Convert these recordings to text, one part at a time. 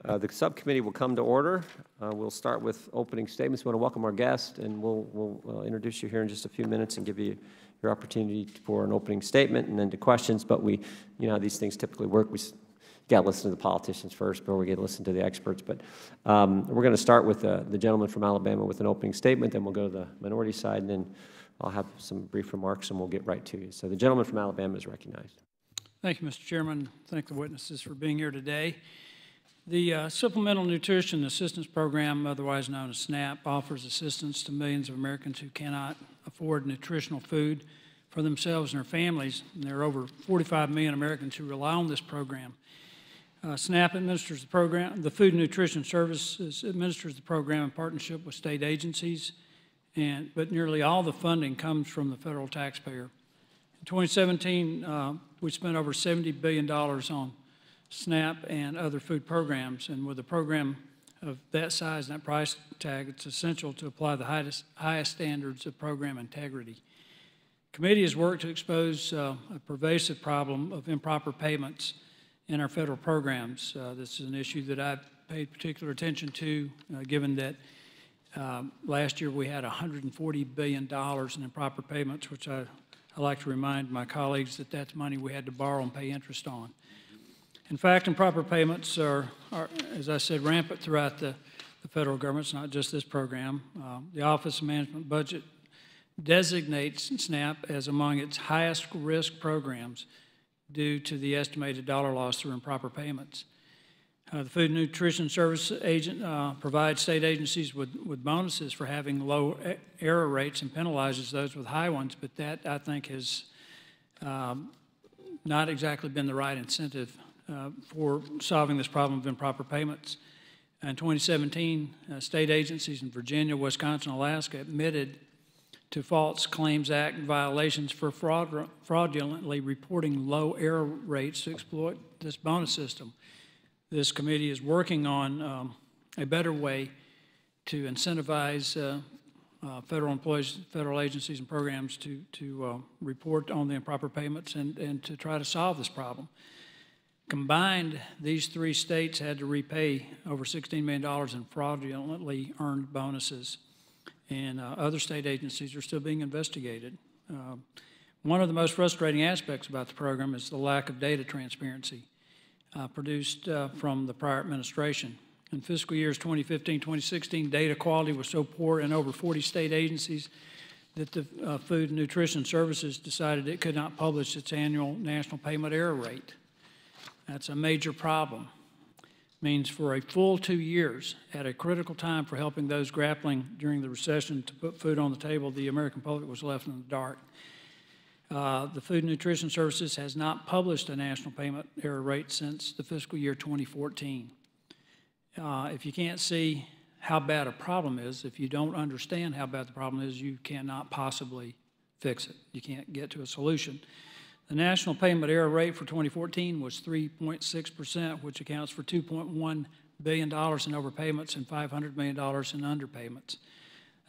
The subcommittee will come to order. We'll start with opening statements. We want to welcome our guest, and we'll introduce you here in just a few minutes and give you your opportunity for an opening statement and then to questions. But you know how these things typically work. We got to listen to the politicians first before we get to listen to the experts. But we're going to start with the gentleman from Alabama with an opening statement. Then we'll go to the minority side, and then I'll have some brief remarks, and we'll get right to you. So the gentleman from Alabama is recognized. Thank you, Mr. Chairman. Thank the witnesses for being here today. The Supplemental Nutrition Assistance Program, otherwise known as SNAP, offers assistance to millions of Americans who cannot afford nutritional food for themselves and their families. And there are over 45 million Americans who rely on this program. SNAP administers the program. The Food and Nutrition Services administers the program in partnership with state agencies, but nearly all the funding comes from the federal taxpayer. In 2017, we spent over $70 billion on SNAP and other food programs, and with a program of that size and that price tag, it's essential to apply the highest standards of program integrity. The committee has worked to expose a pervasive problem of improper payments in our federal programs. This is an issue that I've paid particular attention to, given that last year we had $140 billion in improper payments, which I like to remind my colleagues that that's money we had to borrow and pay interest on. In fact, improper payments are, as I said, rampant throughout the federal government. It's not just this program. The Office of Management Budget designates SNAP as among its highest risk programs due to the estimated dollar loss through improper payments. The Food and Nutrition Service agent provides state agencies with bonuses for having low error rates and penalizes those with high ones, but that, I think, has not exactly been the right incentive for solving this problem of improper payments. In 2017, state agencies in Virginia, Wisconsin, Alaska admitted to False Claims Act violations for fraudulently reporting low error rates to exploit this bonus system. This committee is working on a better way to incentivize federal employees, federal agencies and programs to report on the improper payments and to try to solve this problem. Combined, these three states had to repay over $16 million in fraudulently earned bonuses, and other state agencies are still being investigated. One of the most frustrating aspects about the program is the lack of data transparency produced from the prior administration. In fiscal years 2015-2016, data quality was so poor in over 40 state agencies that the Food and Nutrition Services decided it could not publish its annual national payment error rate. That's a major problem. It means for a full 2 years, at a critical time for helping those grappling during the recession to put food on the table, the American public was left in the dark. The Food and Nutrition Services has not published a national payment error rate since the fiscal year 2014. If you can't see how bad a problem is, if you don't understand how bad the problem is, you cannot possibly fix it. You can't get to a solution. The national payment error rate for 2014 was 3.6%, which accounts for $2.1 billion in overpayments and $500 million in underpayments.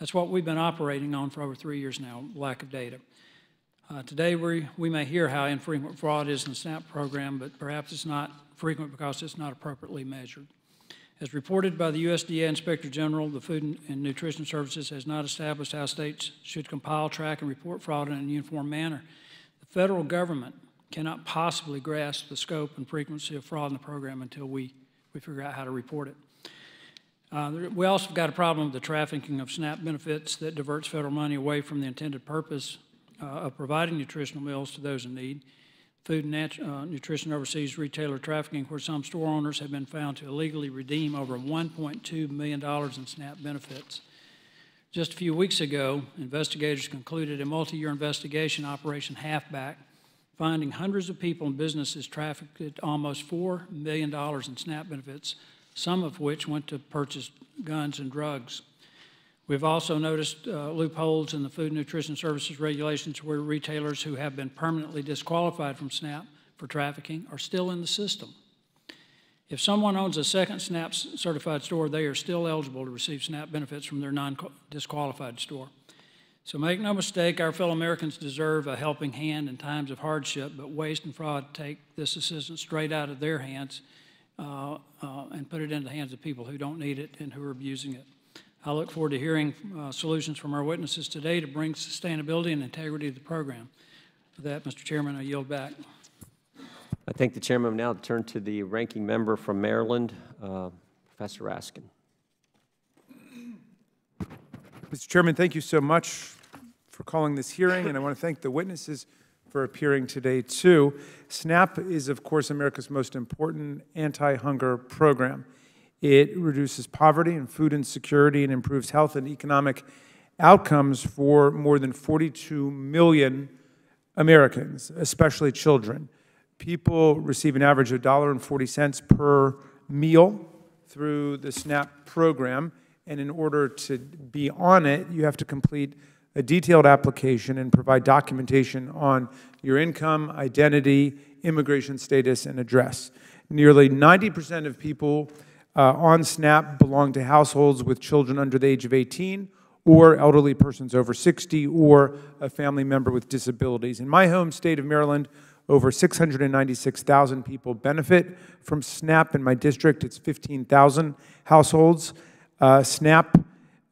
That's what we've been operating on for over 3 years now, lack of data. Today, we may hear how infrequent fraud is in the SNAP program, but perhaps it's not frequent because it's not appropriately measured. As reported by the Usda Inspector General, the Food and Nutrition Services has not established how states should compile, track, and report fraud in a uniform manner. The federal government cannot possibly grasp the scope and frequency of fraud in the program until we figure out how to report it. We also got a problem with the trafficking of SNAP benefits that diverts federal money away from the intended purpose of providing nutritional meals to those in need. Food and Nutrition oversees retailer trafficking, where some store owners have been found to illegally redeem over $1.2 million in SNAP benefits. Just a few weeks ago, investigators concluded a multi-year investigation, Operation Halfback, finding hundreds of people and businesses trafficked almost $4 million in SNAP benefits, some of which went to purchase guns and drugs. We've also noticed loopholes in the Food and Nutrition Services regulations where retailers who have been permanently disqualified from SNAP for trafficking are still in the system. If someone owns a second SNAP certified store, they are still eligible to receive SNAP benefits from their non-disqualified store. So make no mistake, our fellow Americans deserve a helping hand in times of hardship, but waste and fraud take this assistance straight out of their hands and put it into the hands of people who don't need it and who are abusing it. I look forward to hearing solutions from our witnesses today to bring sustainability and integrity to the program. For that, Mr. Chairman, I yield back. I thank the chairman. Will now turn to the ranking member from Maryland, Professor Raskin. Mr. Chairman, thank you so much for calling this hearing, and I want to thank the witnesses for appearing today, too. SNAP is, of course, America's most important anti-hunger program. It reduces poverty and food insecurity and improves health and economic outcomes for more than 42 million Americans, especially children. People receive an average of $1.40 per meal through the SNAP program, and in order to be on it, you have to complete a detailed application and provide documentation on your income, identity, immigration status, and address. Nearly 90% of people on SNAP belong to households with children under the age of 18 or elderly persons over 60 or a family member with disabilities. In my home state of Maryland, over 696,000 people benefit from SNAP. In my district, it's 15,000 households. SNAP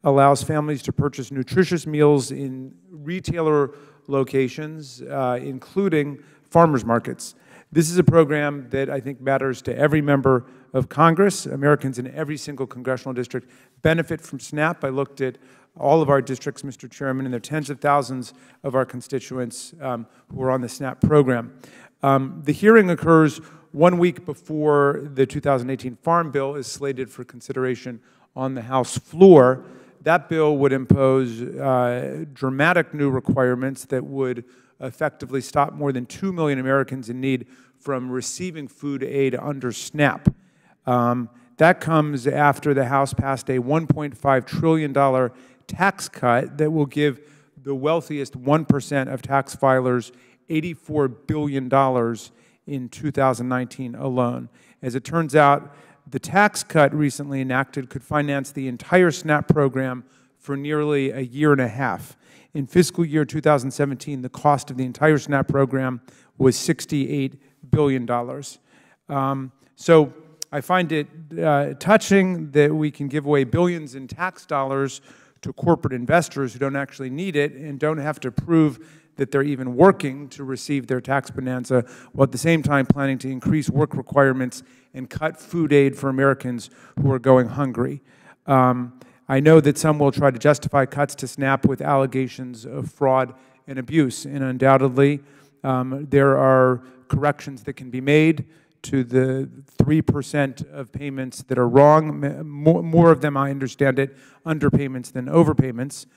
allows families to purchase nutritious meals in retailer locations, including farmers markets. This is a program that I think matters to every member of Congress. Americans in every single congressional district benefit from SNAP. I looked at all of our districts, Mr. Chairman, and there are tens of thousands of our constituents who are on the SNAP program. The hearing occurs 1 week before the 2018 Farm Bill is slated for consideration on the House floor. That bill would impose dramatic new requirements that would effectively stop more than 2 million Americans in need from receiving food aid under SNAP. That comes after the House passed a $1.5 trillion tax cut that will give the wealthiest 1% of tax filers $84 billion in 2019 alone. As it turns out, the tax cut recently enacted could finance the entire SNAP program for nearly a year and a half. In fiscal year 2017, the cost of the entire SNAP program was $68 billion. So I find it touching that we can give away billions in tax dollars to corporate investors who don't actually need it and don't have to prove that they're even working to receive their tax bonanza, while at the same time planning to increase work requirements and cut food aid for Americans who are going hungry. I know that some will try to justify cuts to SNAP with allegations of fraud and abuse, and undoubtedly there are corrections that can be made to the 3% of payments that are wrong. More of them, I understand it, underpayments than overpayments.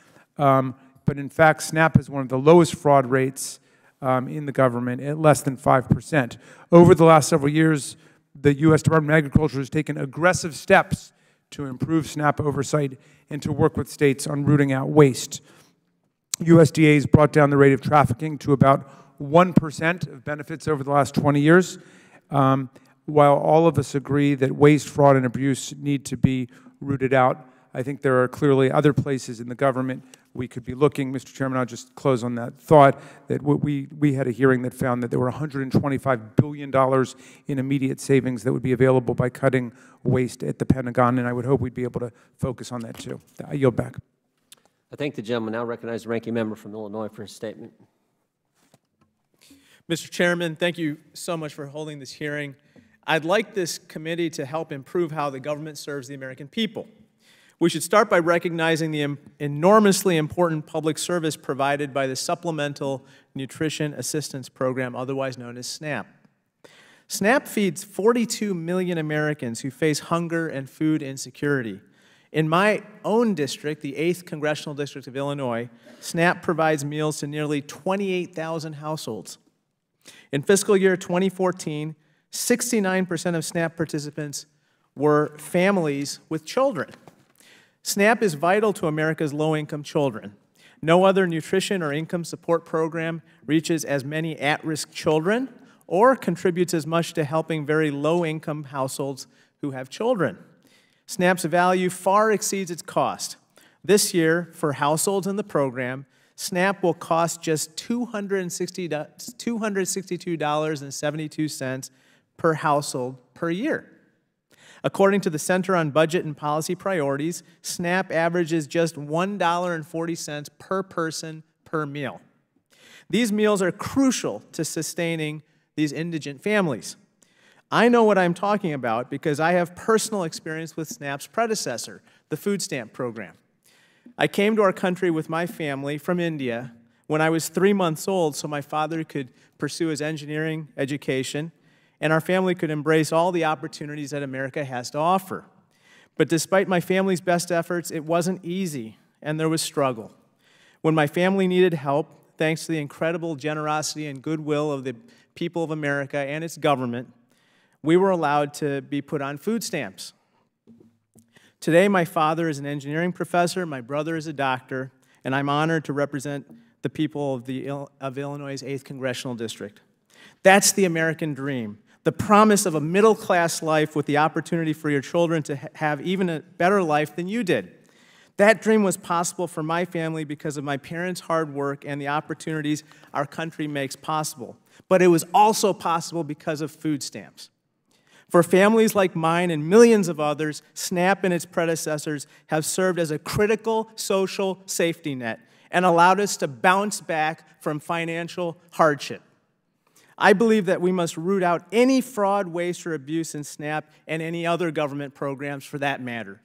But in fact, SNAP is one of the lowest fraud rates in the government at less than 5%. Over the last several years, the U.S. Department of Agriculture has taken aggressive steps to improve SNAP oversight and to work with states on rooting out waste. USDA has brought down the rate of trafficking to about 1% of benefits over the last 20 years. While all of us agree that waste, fraud, and abuse need to be rooted out, I think there are clearly other places in the government we could be looking. Mr. Chairman, I'll just close on that thought that we had a hearing that found that there were $125 billion in immediate savings that would be available by cutting waste at the Pentagon, and I would hope we'd be able to focus on that too. I yield back. I thank the gentleman. Now recognize the ranking member from Illinois for his statement. Mr. Chairman, thank you so much for holding this hearing. I'd like this committee to help improve how the government serves the American people. We should start by recognizing the enormously important public service provided by the Supplemental Nutrition Assistance Program, otherwise known as SNAP. SNAP feeds 42 million Americans who face hunger and food insecurity. In my own district, the 8th Congressional District of Illinois, SNAP provides meals to nearly 28,000 households. In fiscal year 2014, 69% of SNAP participants were families with children. SNAP is vital to America's low-income children. No other nutrition or income support program reaches as many at-risk children or contributes as much to helping very low-income households who have children. SNAP's value far exceeds its cost. This year, for households in the program, SNAP will cost just $262.72 per household per year. According to the Center on Budget and Policy Priorities, SNAP averages just $1.40 per person per meal. These meals are crucial to sustaining these indigent families. I know what I'm talking about because I have personal experience with SNAP's predecessor, the food stamp program. I came to our country with my family from India when I was 3 months old so my father could pursue his engineering education and our family could embrace all the opportunities that America has to offer. But despite my family's best efforts, it wasn't easy and there was struggle. When my family needed help, thanks to the incredible generosity and goodwill of the people of America and its government, we were allowed to be put on food stamps. Today, my father is an engineering professor, my brother is a doctor, and I'm honored to represent the people of Illinois' 8th Congressional District. That's the American dream, the promise of a middle-class life with the opportunity for your children to have even a better life than you did. That dream was possible for my family because of my parents' hard work and the opportunities our country makes possible. But it was also possible because of food stamps. For families like mine and millions of others, SNAP and its predecessors have served as a critical social safety net and allowed us to bounce back from financial hardship. I believe that we must root out any fraud, waste, or abuse in SNAP and any other government programs for that matter.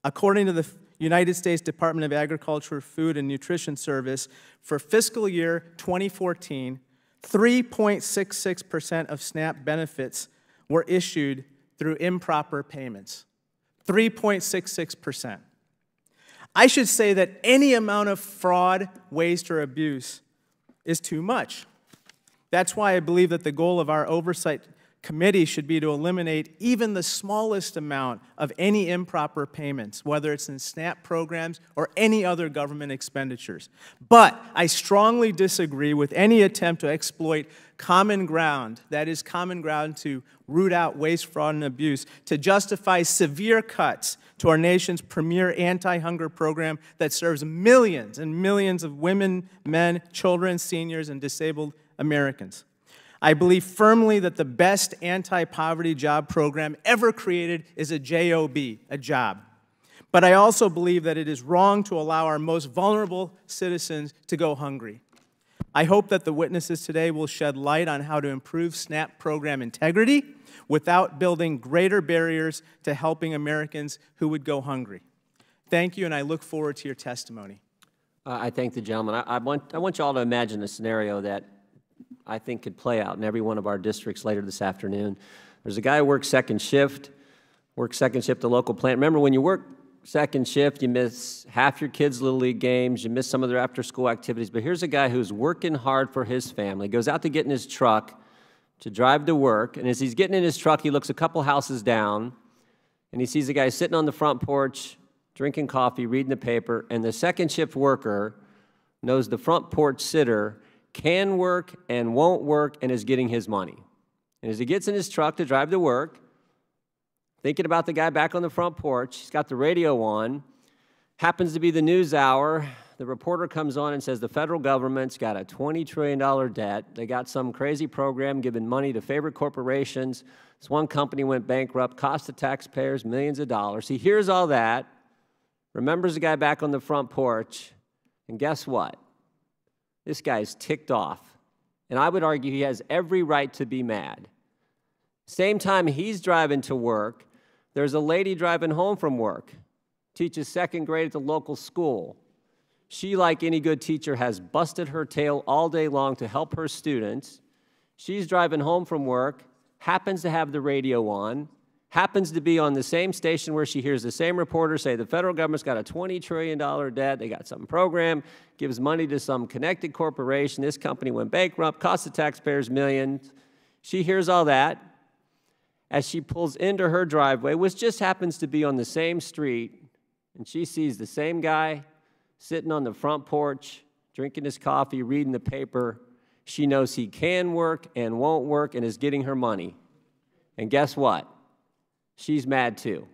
According to the United States Department of Agriculture, Food, and Nutrition Service, for fiscal year 2014, 3.66% of SNAP benefits were issued through improper payments. 3.66%. I should say that any amount of fraud, waste, or abuse is too much. That's why I believe that the goal of our Oversight Committee should be to eliminate even the smallest amount of any improper payments, whether it's in SNAP programs or any other government expenditures. But I strongly disagree with any attempt to exploit common ground, that is common ground to root out waste, fraud, and abuse, to justify severe cuts to our nation's premier anti-hunger program that serves millions and millions of women, men, children, seniors, and disabled Americans. I believe firmly that the best anti-poverty job program ever created is a JOB, a job. But I also believe that it is wrong to allow our most vulnerable citizens to go hungry. I hope that the witnesses today will shed light on how to improve SNAP program integrity without building greater barriers to helping Americans who would go hungry. Thank you, and I look forward to your testimony. I thank the gentleman. I want you all to imagine a scenario that I think could play out in every one of our districts later this afternoon. There's a guy who works second shift at the local plant. Remember, when you work second shift, you miss half your kids' Little League games, you miss some of their after-school activities. But here's a guy who's working hard for his family, goes out to get in his truck to drive to work, and as he's getting in his truck, he looks a couple houses down, and he sees a guy sitting on the front porch, drinking coffee, reading the paper, and the second shift worker knows the front porch sitter can work and won't work and is getting his money. And as he gets in his truck to drive to work, thinking about the guy back on the front porch, he's got the radio on, happens to be the news hour. The reporter comes on and says the federal government's got a $20 trillion debt. They got some crazy program giving money to favorite corporations. This one company went bankrupt, cost the taxpayers millions of dollars. He hears all that, remembers the guy back on the front porch, and guess what? This guy's ticked off. And I would argue he has every right to be mad. Same time he's driving to work, there's a lady driving home from work, teaches second grade at the local school. She, like any good teacher, has busted her tail all day long to help her students. She's driving home from work, happens to have the radio on, happens to be on the same station where she hears the same reporter say the federal government's got a $20 trillion debt, they got some program, gives money to some connected corporation, this company went bankrupt, cost the taxpayers millions. She hears all that as she pulls into her driveway, which just happens to be on the same street, and she sees the same guy sitting on the front porch, drinking his coffee, reading the paper. She knows he can work and won't work and is getting her money. And guess what? She's mad too.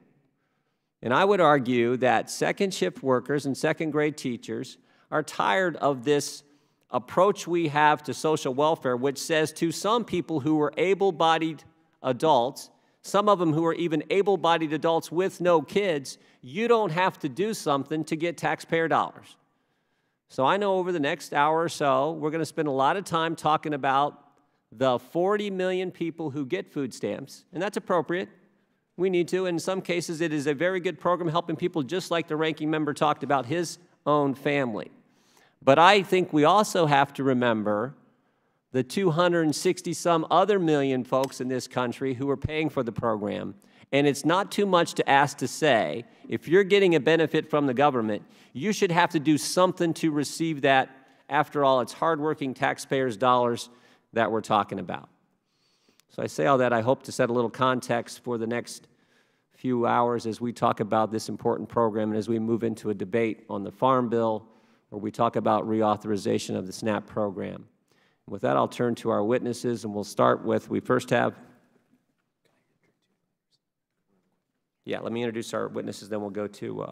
And I would argue that second shift workers and second grade teachers are tired of this approach we have to social welfare, which says to some people who are able-bodied adults, some of them who are even able-bodied adults with no kids, you don't have to do something to get taxpayer dollars. So I know over the next hour or so, we're going to spend a lot of time talking about the 40 million people who get food stamps, and that's appropriate. We need to. In some cases, it is a very good program helping people just like the ranking member talked about his own family. But I think we also have to remember the 260-some other million folks in this country who are paying for the program. And it's not too much to ask to say, if you're getting a benefit from the government, you should have to do something to receive that. After all, it's hardworking taxpayers' dollars that we're talking about. So I say all that, I hope to set a little context for the next few hours as we talk about this important program and as we move into a debate on the Farm Bill, where we talk about reauthorization of the SNAP program. With that, I'll turn to our witnesses, and we'll start with, we first have, let me introduce our witnesses, then we'll go to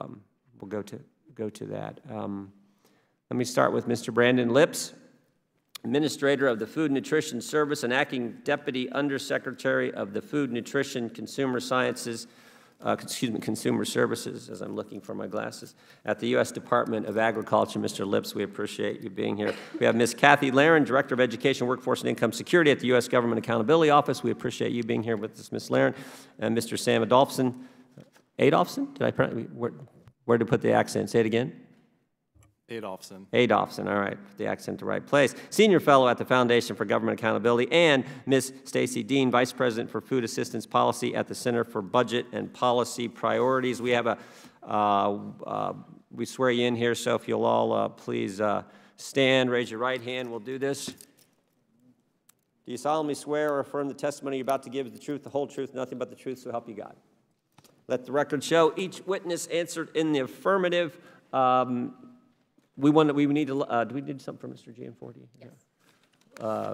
that. Let me start with Mr. Brandon Lips, Administrator of the Food Nutrition Service and Acting Deputy Undersecretary of the Food Nutrition Consumer Sciences, Consumer Services, as I'm looking for my glasses, at the U.S. Department of Agriculture. Mr. Lips, we appreciate you being here. We have Ms. Kathy Laren, Director of Education, Workforce, and Income Security at the U.S. Government Accountability Office. We appreciate you being here with us, Ms. Laren. And Mr. Sam Adolphson. Adolphson? Did I pronounce, where did I put the accent? Say it again. Adolphson. Adolphson, all right, put the accent to the right place. Senior Fellow at the Foundation for Government Accountability, and Ms. Stacy Dean, Vice President for Food Assistance Policy at the Center for Budget and Policy Priorities. We have we swear you in here, so if you'll all please stand, raise your right hand, we'll do this. Do you solemnly swear or affirm the testimony you're about to give is the truth, the whole truth, nothing but the truth, so help you God? Let the record show each witness answered in the affirmative. We need to, do we need something from Mr. Gianforte? Yes.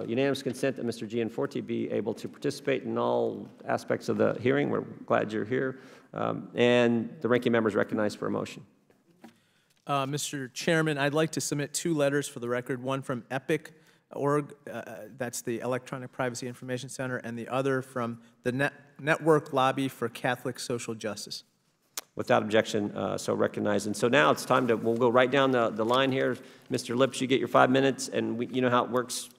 Unanimous consent that Mr. Gianforte be able to participate in all aspects of the hearing. We're glad you're here. And the ranking member is recognized for a motion. Mr. Chairman, I'd like to submit 2 letters for the record, one from EPIC.org, that's the Electronic Privacy Information Center, and the other from the Network Lobby for Catholic Social Justice. Without objection, so recognized. And so now it's time to, we'll go right down the line here. Mr. Lips, you get your 5 minutes, and you know how it works.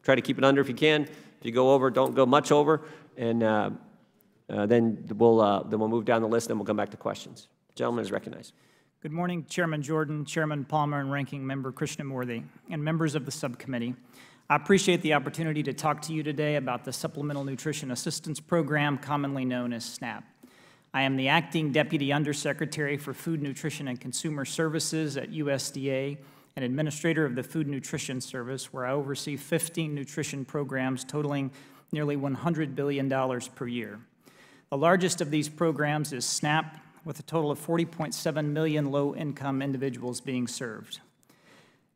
Try to keep it under if you can. If you go over, don't go much over. And then we'll move down the list, then we'll come back to questions. Gentleman is recognized. Good morning, Chairman Jordan, Chairman Palmer, and Ranking Member Krishnamurthy, and members of the subcommittee. I appreciate the opportunity to talk to you today about the Supplemental Nutrition Assistance Program, commonly known as SNAP. I am the Acting Deputy Undersecretary for Food, Nutrition, and Consumer Services at USDA and Administrator of the Food Nutrition Service, where I oversee 15 nutrition programs totaling nearly $100 billion per year. The largest of these programs is SNAP, with a total of 40.7 million low-income individuals being served.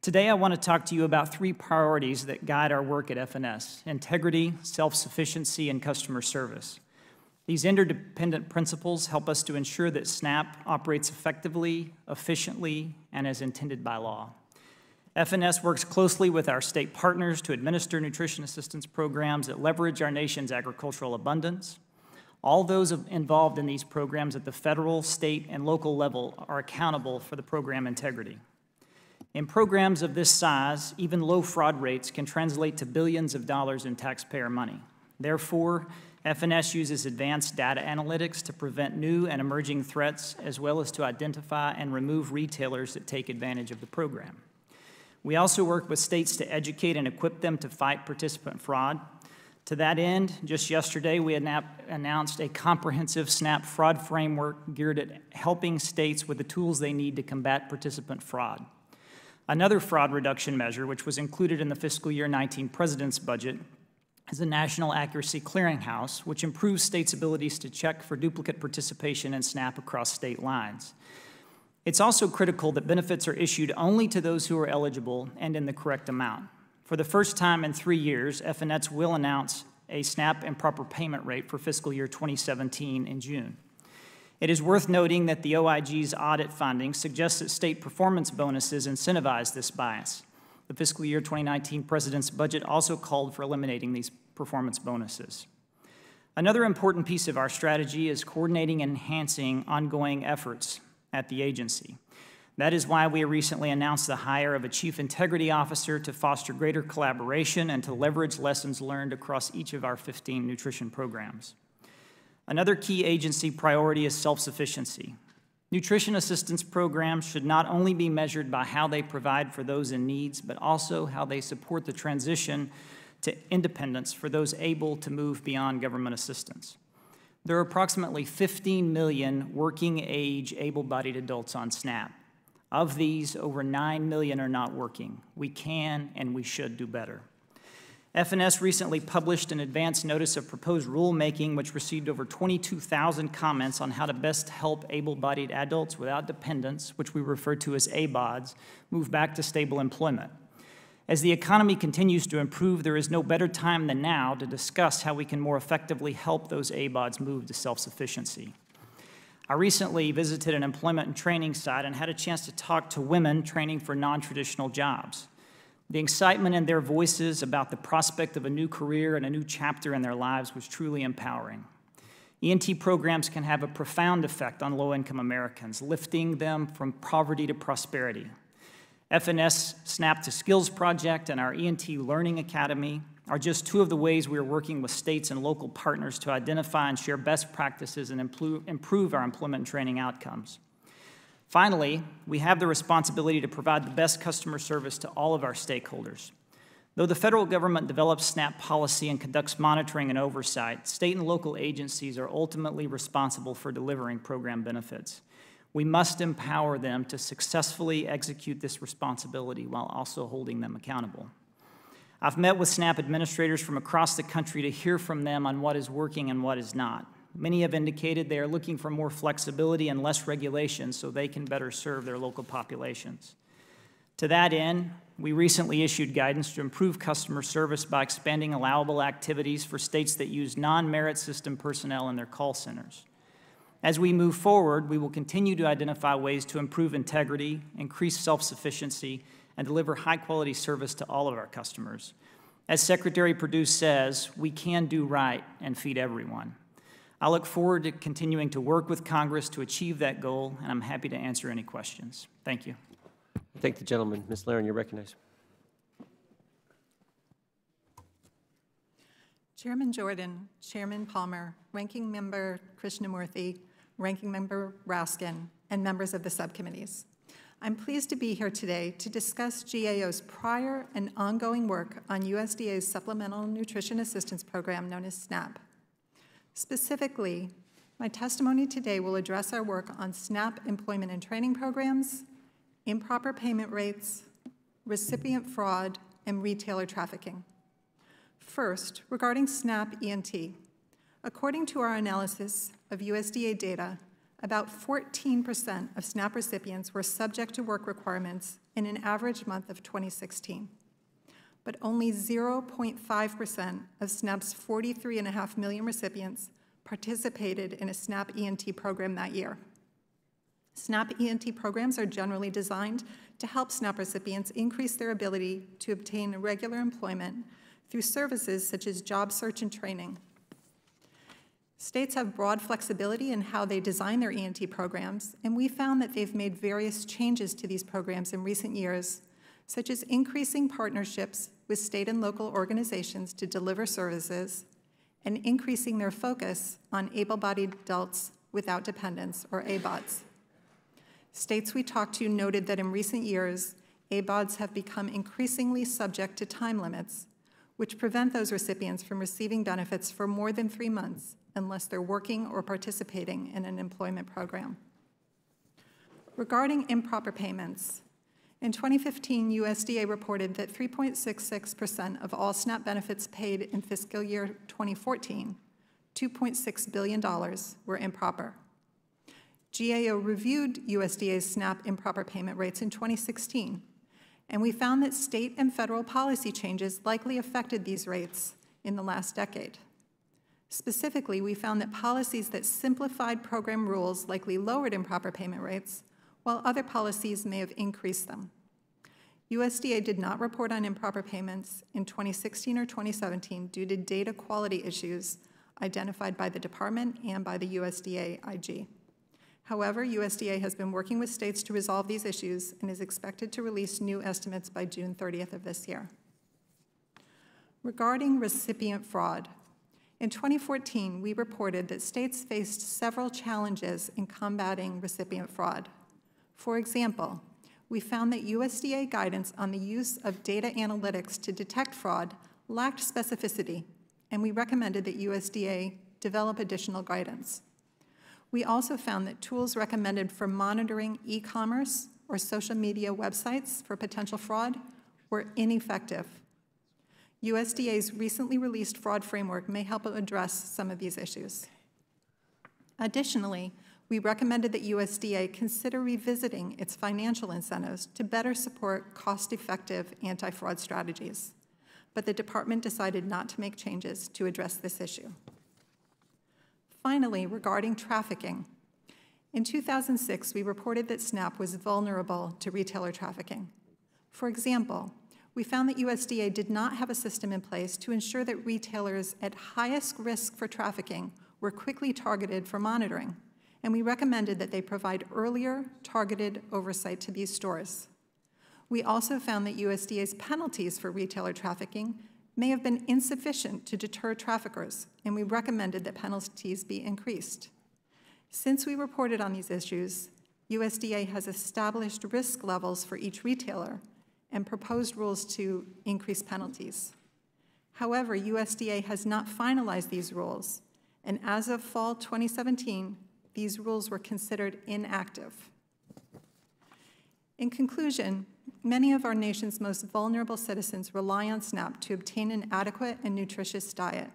Today, I want to talk to you about 3 priorities that guide our work at FNS: integrity, self-sufficiency, and customer service. These interdependent principles help us to ensure that SNAP operates effectively, efficiently, and as intended by law. FNS works closely with our state partners to administer nutrition assistance programs that leverage our nation's agricultural abundance. All those involved in these programs at the federal, state, and local level are accountable for the program integrity. In programs of this size, even low fraud rates can translate to billions of dollars in taxpayer money. Therefore, FNS uses advanced data analytics to prevent new and emerging threats, as well as to identify and remove retailers that take advantage of the program. We also work with states to educate and equip them to fight participant fraud. To that end, just yesterday, we announced a comprehensive SNAP fraud framework geared at helping states with the tools they need to combat participant fraud. Another fraud reduction measure, which was included in the fiscal year 19 President's budget, is the National Accuracy Clearinghouse, which improves states' abilities to check for duplicate participation in SNAP across state lines. It's also critical that benefits are issued only to those who are eligible and in the correct amount. For the first time in 3 years, FNS will announce a SNAP improper payment rate for fiscal year 2017 in June. It is worth noting that the OIG's audit findings suggest that state performance bonuses incentivize this bias. The fiscal year 2019 President's budget also called for eliminating these performance bonuses. Another important piece of our strategy is coordinating and enhancing ongoing efforts at the agency. That is why we recently announced the hire of a Chief Integrity Officer to foster greater collaboration and to leverage lessons learned across each of our 15 nutrition programs. Another key agency priority is self-sufficiency. Nutrition assistance programs should not only be measured by how they provide for those in need, but also how they support the transition to independence for those able to move beyond government assistance. There are approximately 15 million working-age, able-bodied adults on SNAP. Of these, over 9 million are not working. We can and we should do better. FNS recently published an advance notice of proposed rulemaking which received over 22,000 comments on how to best help able-bodied adults without dependents, which we refer to as ABODs, move back to stable employment. As the economy continues to improve, there is no better time than now to discuss how we can more effectively help those ABODs move to self-sufficiency. I recently visited an employment and training site and had a chance to talk to women training for non-traditional jobs. The excitement in their voices about the prospect of a new career and a new chapter in their lives was truly empowering. ENT programs can have a profound effect on low-income Americans, lifting them from poverty to prosperity. FNS SNAP to Skills Project and our ENT Learning Academy are just two of the ways we are working with states and local partners to identify and share best practices and improve our employment and training outcomes. Finally, we have the responsibility to provide the best customer service to all of our stakeholders. Though the federal government develops SNAP policy and conducts monitoring and oversight, state and local agencies are ultimately responsible for delivering program benefits. We must empower them to successfully execute this responsibility while also holding them accountable. I've met with SNAP administrators from across the country to hear from them on what is working and what is not. Many have indicated they are looking for more flexibility and less regulation so they can better serve their local populations. To that end, we recently issued guidance to improve customer service by expanding allowable activities for states that use non-merit system personnel in their call centers. As we move forward, we will continue to identify ways to improve integrity, increase self-sufficiency, and deliver high-quality service to all of our customers. As Secretary Perdue says, we can do right and feed everyone. I look forward to continuing to work with Congress to achieve that goal, and I'm happy to answer any questions. Thank you. Thank the gentleman. Ms. Laren, you're recognized. Chairman Jordan, Chairman Palmer, Ranking Member Krishnamurthy, Ranking Member Raskin, and members of the subcommittees. I'm pleased to be here today to discuss GAO's prior and ongoing work on USDA's Supplemental Nutrition Assistance Program known as SNAP. Specifically, my testimony today will address our work on SNAP employment and training programs, improper payment rates, recipient fraud, and retailer trafficking. First, regarding SNAP ENT, according to our analysis of USDA data, about 14% of SNAP recipients were subject to work requirements in an average month of 2016. But only 0.5% of SNAP's 43.5 million recipients participated in a SNAP ENT program that year. SNAP ENT programs are generally designed to help SNAP recipients increase their ability to obtain regular employment through services such as job search and training. States have broad flexibility in how they design their ENT programs, and we found that they've made various changes to these programs in recent years, such as increasing partnerships with state and local organizations to deliver services, and increasing their focus on able-bodied adults without dependents, or ABODs. States we talked to noted that in recent years, ABODs have become increasingly subject to time limits, which prevent those recipients from receiving benefits for more than 3 months unless they're working or participating in an employment program. Regarding improper payments, in 2015, USDA reported that 3.66% of all SNAP benefits paid in fiscal year 2014, $2.6 billion, were improper. GAO reviewed USDA's SNAP improper payment rates in 2016, and we found that state and federal policy changes likely affected these rates in the last decade. Specifically, we found that policies that simplified program rules likely lowered improper payment rates, while other policies may have increased them. USDA did not report on improper payments in 2016 or 2017 due to data quality issues identified by the department and by the USDA IG. However, USDA has been working with states to resolve these issues and is expected to release new estimates by June 30th of this year. Regarding recipient fraud, in 2014, we reported that states faced several challenges in combating recipient fraud. For example, we found that USDA guidance on the use of data analytics to detect fraud lacked specificity, and we recommended that USDA develop additional guidance. We also found that tools recommended for monitoring e-commerce or social media websites for potential fraud were ineffective. USDA's recently released fraud framework may help address some of these issues. Additionally, we recommended that USDA consider revisiting its financial incentives to better support cost-effective anti-fraud strategies, but the department decided not to make changes to address this issue. Finally, regarding trafficking, in 2006, we reported that SNAP was vulnerable to retailer trafficking. For example, we found that USDA did not have a system in place to ensure that retailers at highest risk for trafficking were quickly targeted for monitoring, and we recommended that they provide earlier, targeted oversight to these stores. We also found that USDA's penalties for retailer trafficking may have been insufficient to deter traffickers, and we recommended that penalties be increased. Since we reported on these issues, USDA has established risk levels for each retailer and proposed rules to increase penalties. However, USDA has not finalized these rules, and as of fall 2017, these rules were considered inactive. In conclusion, many of our nation's most vulnerable citizens rely on SNAP to obtain an adequate and nutritious diet,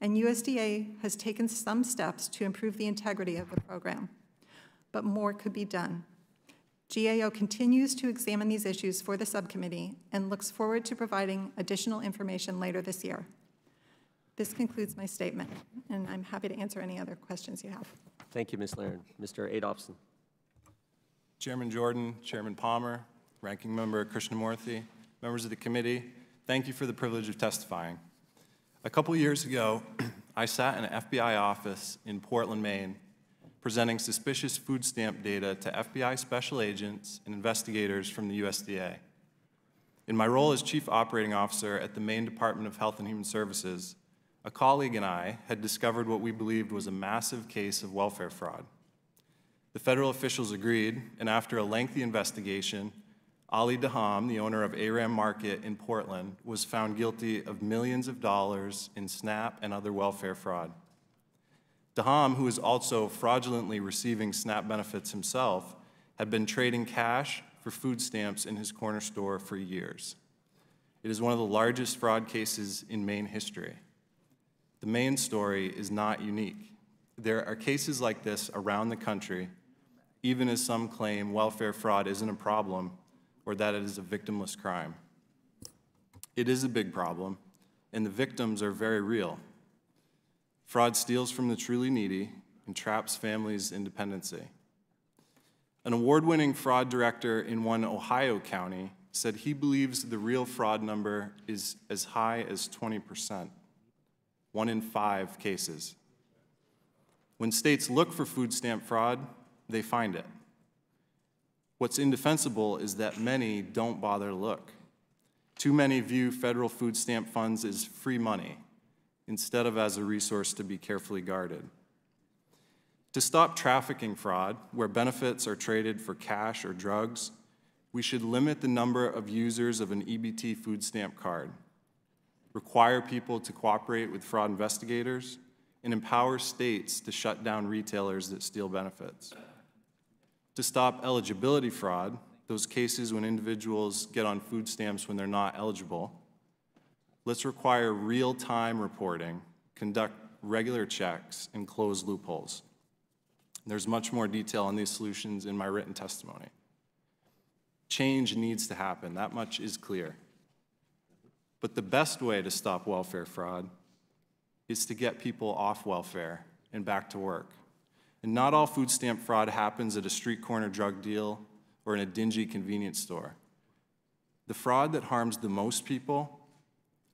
and USDA has taken some steps to improve the integrity of the program, but more could be done. GAO continues to examine these issues for the subcommittee and looks forward to providing additional information later this year. This concludes my statement, and I'm happy to answer any other questions you have. Thank you, Ms. Laren. Mr. Adolphson. Chairman Jordan, Chairman Palmer, Ranking Member Krishnamurthy, members of the committee, thank you for the privilege of testifying. A couple years ago, I sat in an FBI office in Portland, Maine, presenting suspicious food stamp data to FBI special agents and investigators from the USDA. In my role as Chief Operating Officer at the Maine Department of Health and Human Services, a colleague and I had discovered what we believed was a massive case of welfare fraud. The federal officials agreed, and after a lengthy investigation, Ali Daham, the owner of ARAM Market in Portland, was found guilty of millions of dollars in SNAP and other welfare fraud. Daham, who is also fraudulently receiving SNAP benefits himself, had been trading cash for food stamps in his corner store for years. It is one of the largest fraud cases in Maine history. The Maine story is not unique. There are cases like this around the country, even as some claim welfare fraud isn't a problem or that it is a victimless crime. It is a big problem, and the victims are very real. Fraud steals from the truly needy and traps families' independency. An award-winning fraud director in one Ohio county said he believes the real fraud number is as high as 20%, 1 in 5 cases. When states look for food stamp fraud, they find it. What's indefensible is that many don't bother to look. Too many view federal food stamp funds as free money, instead of as a resource to be carefully guarded. To stop trafficking fraud, where benefits are traded for cash or drugs, we should limit the number of users of an EBT food stamp card, require people to cooperate with fraud investigators, and empower states to shut down retailers that steal benefits. To stop eligibility fraud, those cases when individuals get on food stamps when they're not eligible, let's require real-time reporting, conduct regular checks, and close loopholes. There's much more detail on these solutions in my written testimony. Change needs to happen, that much is clear. But the best way to stop welfare fraud is to get people off welfare and back to work. And not all food stamp fraud happens at a street corner drug deal or in a dingy convenience store. The fraud that harms the most people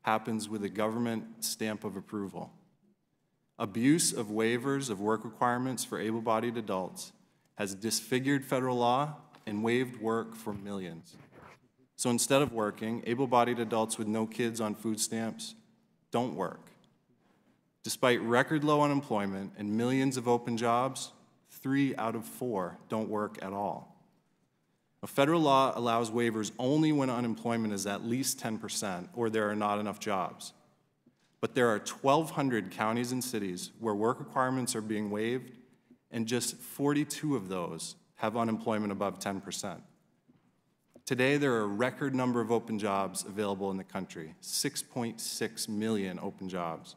happens with a government stamp of approval. Abuse of waivers of work requirements for able-bodied adults has disfigured federal law and waived work for millions. So instead of working, able-bodied adults with no kids on food stamps don't work. Despite record low unemployment and millions of open jobs, 3 out of 4 don't work at all. A federal law allows waivers only when unemployment is at least 10% or there are not enough jobs. But there are 1,200 counties and cities where work requirements are being waived, and just 42 of those have unemployment above 10%. Today, there are a record number of open jobs available in the country, 6.6 million open jobs.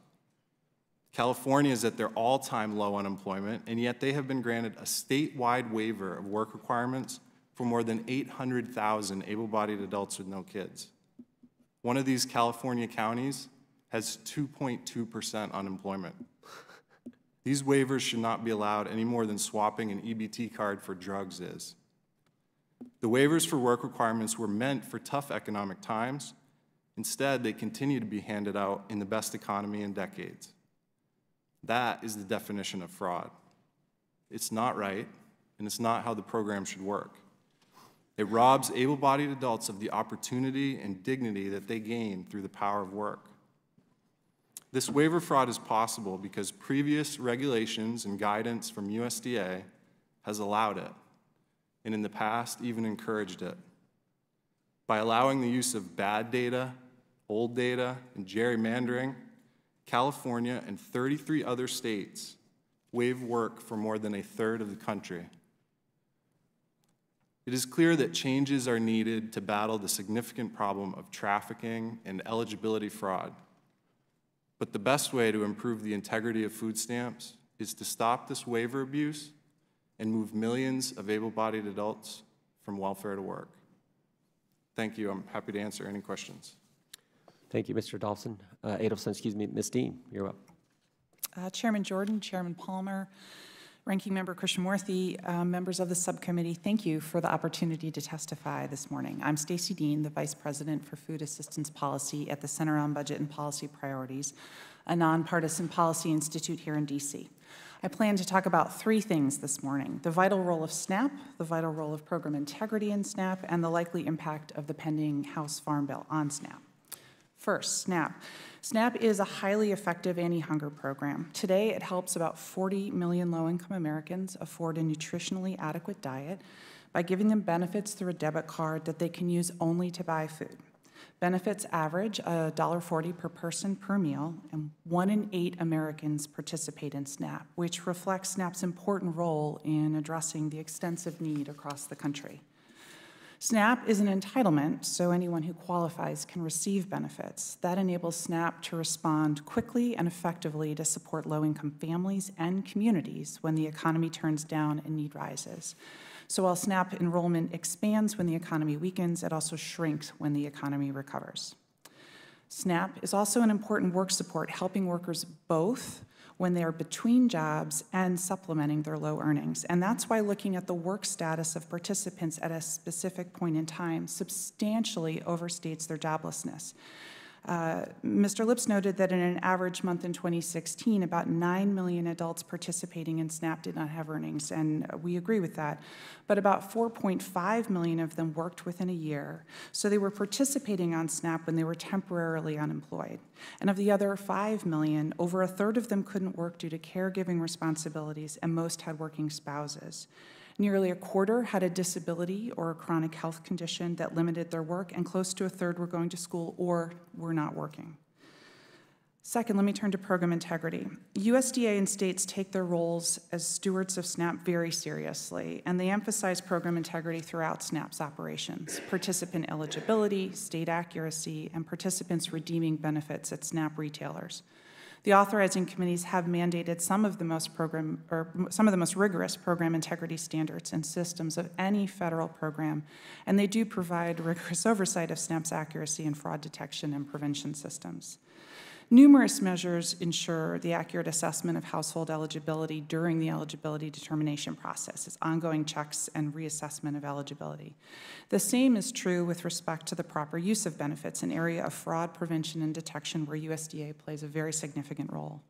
California is at their all-time low unemployment, and yet they have been granted a statewide waiver of work requirements for more than 800,000 able-bodied adults with no kids. One of these California counties has 2.2% unemployment. These waivers should not be allowed any more than swapping an EBT card for drugs is. The waivers for work requirements were meant for tough economic times. Instead, they continue to be handed out in the best economy in decades. That is the definition of fraud. It's not right, and it's not how the program should work. It robs able-bodied adults of the opportunity and dignity that they gain through the power of work. This waiver fraud is possible because previous regulations and guidance from USDA has allowed it, and in the past even encouraged it. By allowing the use of bad data, old data, and gerrymandering, California and 33 other states waive work for more than a third of the country. It is clear that changes are needed to battle the significant problem of trafficking and eligibility fraud. But the best way to improve the integrity of food stamps is to stop this waiver abuse and move millions of able-bodied adults from welfare to work. Thank you. I'm happy to answer any questions. Thank you, Mr. Adelson, excuse me. Ms. Dean, you're up. Chairman Jordan, Chairman Palmer, Ranking Member Krishnamurthy, members of the subcommittee, thank you for the opportunity to testify this morning. I'm Stacy Dean, the Vice President for Food Assistance Policy at the Center on Budget and Policy Priorities, a nonpartisan policy institute here in DC. I plan to talk about 3 things this morning: the vital role of SNAP, the vital role of program integrity in SNAP, and the likely impact of the pending House Farm Bill on SNAP. First, SNAP. SNAP is a highly effective anti-hunger program. Today, it helps about 40 million low-income Americans afford a nutritionally adequate diet by giving them benefits through a debit card that they can use only to buy food. Benefits average $1.40 per person per meal, and 1 in 8 Americans participate in SNAP, which reflects SNAP's important role in addressing the extensive need across the country. SNAP is an entitlement, so anyone who qualifies can receive benefits. That enables SNAP to respond quickly and effectively to support low-income families and communities when the economy turns down and need rises. So while SNAP enrollment expands when the economy weakens, it also shrinks when the economy recovers. SNAP is also an important work support, helping workers both when they are between jobs and supplementing their low earnings. And that's why looking at the work status of participants at a specific point in time substantially overstates their joblessness. Mr. Lips noted that in an average month in 2016, about 9 million adults participating in SNAP did not have earnings, and we agree with that. But about 4.5 million of them worked within a year, so they were participating on SNAP when they were temporarily unemployed. And of the other 5 million, over a third of them couldn't work due to caregiving responsibilities, and most had working spouses. Nearly a quarter had a disability or a chronic health condition that limited their work, and close to a third were going to school or were not working. Second, let me turn to program integrity. USDA and states take their roles as stewards of SNAP very seriously, and they emphasize program integrity throughout SNAP's operations: participant eligibility, state accuracy, and participants redeeming benefits at SNAP retailers. The authorizing committees have mandated some of the most rigorous program integrity standards and systems of any federal program, and they do provide rigorous oversight of SNAP's accuracy and fraud detection and prevention systems. Numerous measures ensure the accurate assessment of household eligibility during the eligibility determination process, as ongoing checks and reassessment of eligibility. The same is true with respect to the proper use of benefits, an area of fraud prevention and detection where USDA plays a very significant role.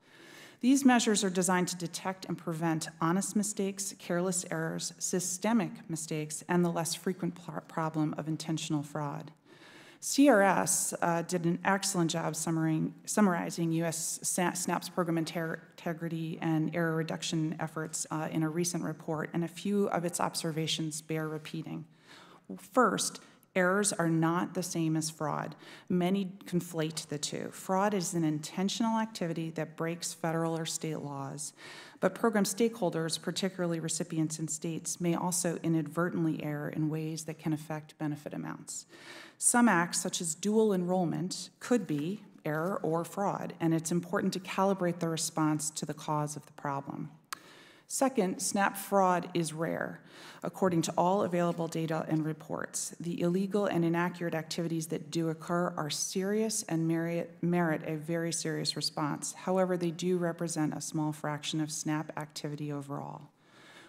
These measures are designed to detect and prevent honest mistakes, careless errors, systemic mistakes, and the less frequent problem of intentional fraud. CRS did an excellent job summarizing U.S. SNAP's program integrity and error reduction efforts in a recent report, and a few of its observations bear repeating. First, errors are not the same as fraud. Many conflate the two. Fraud is an intentional activity that breaks federal or state laws, but program stakeholders, particularly recipients and states, may also inadvertently err in ways that can affect benefit amounts. Some acts, such as dual enrollment, could be error or fraud, and it's important to calibrate the response to the cause of the problem. Second, SNAP fraud is rare. According to all available data and reports, the illegal and inaccurate activities that do occur are serious and merit a very serious response. However, they do represent a small fraction of SNAP activity overall.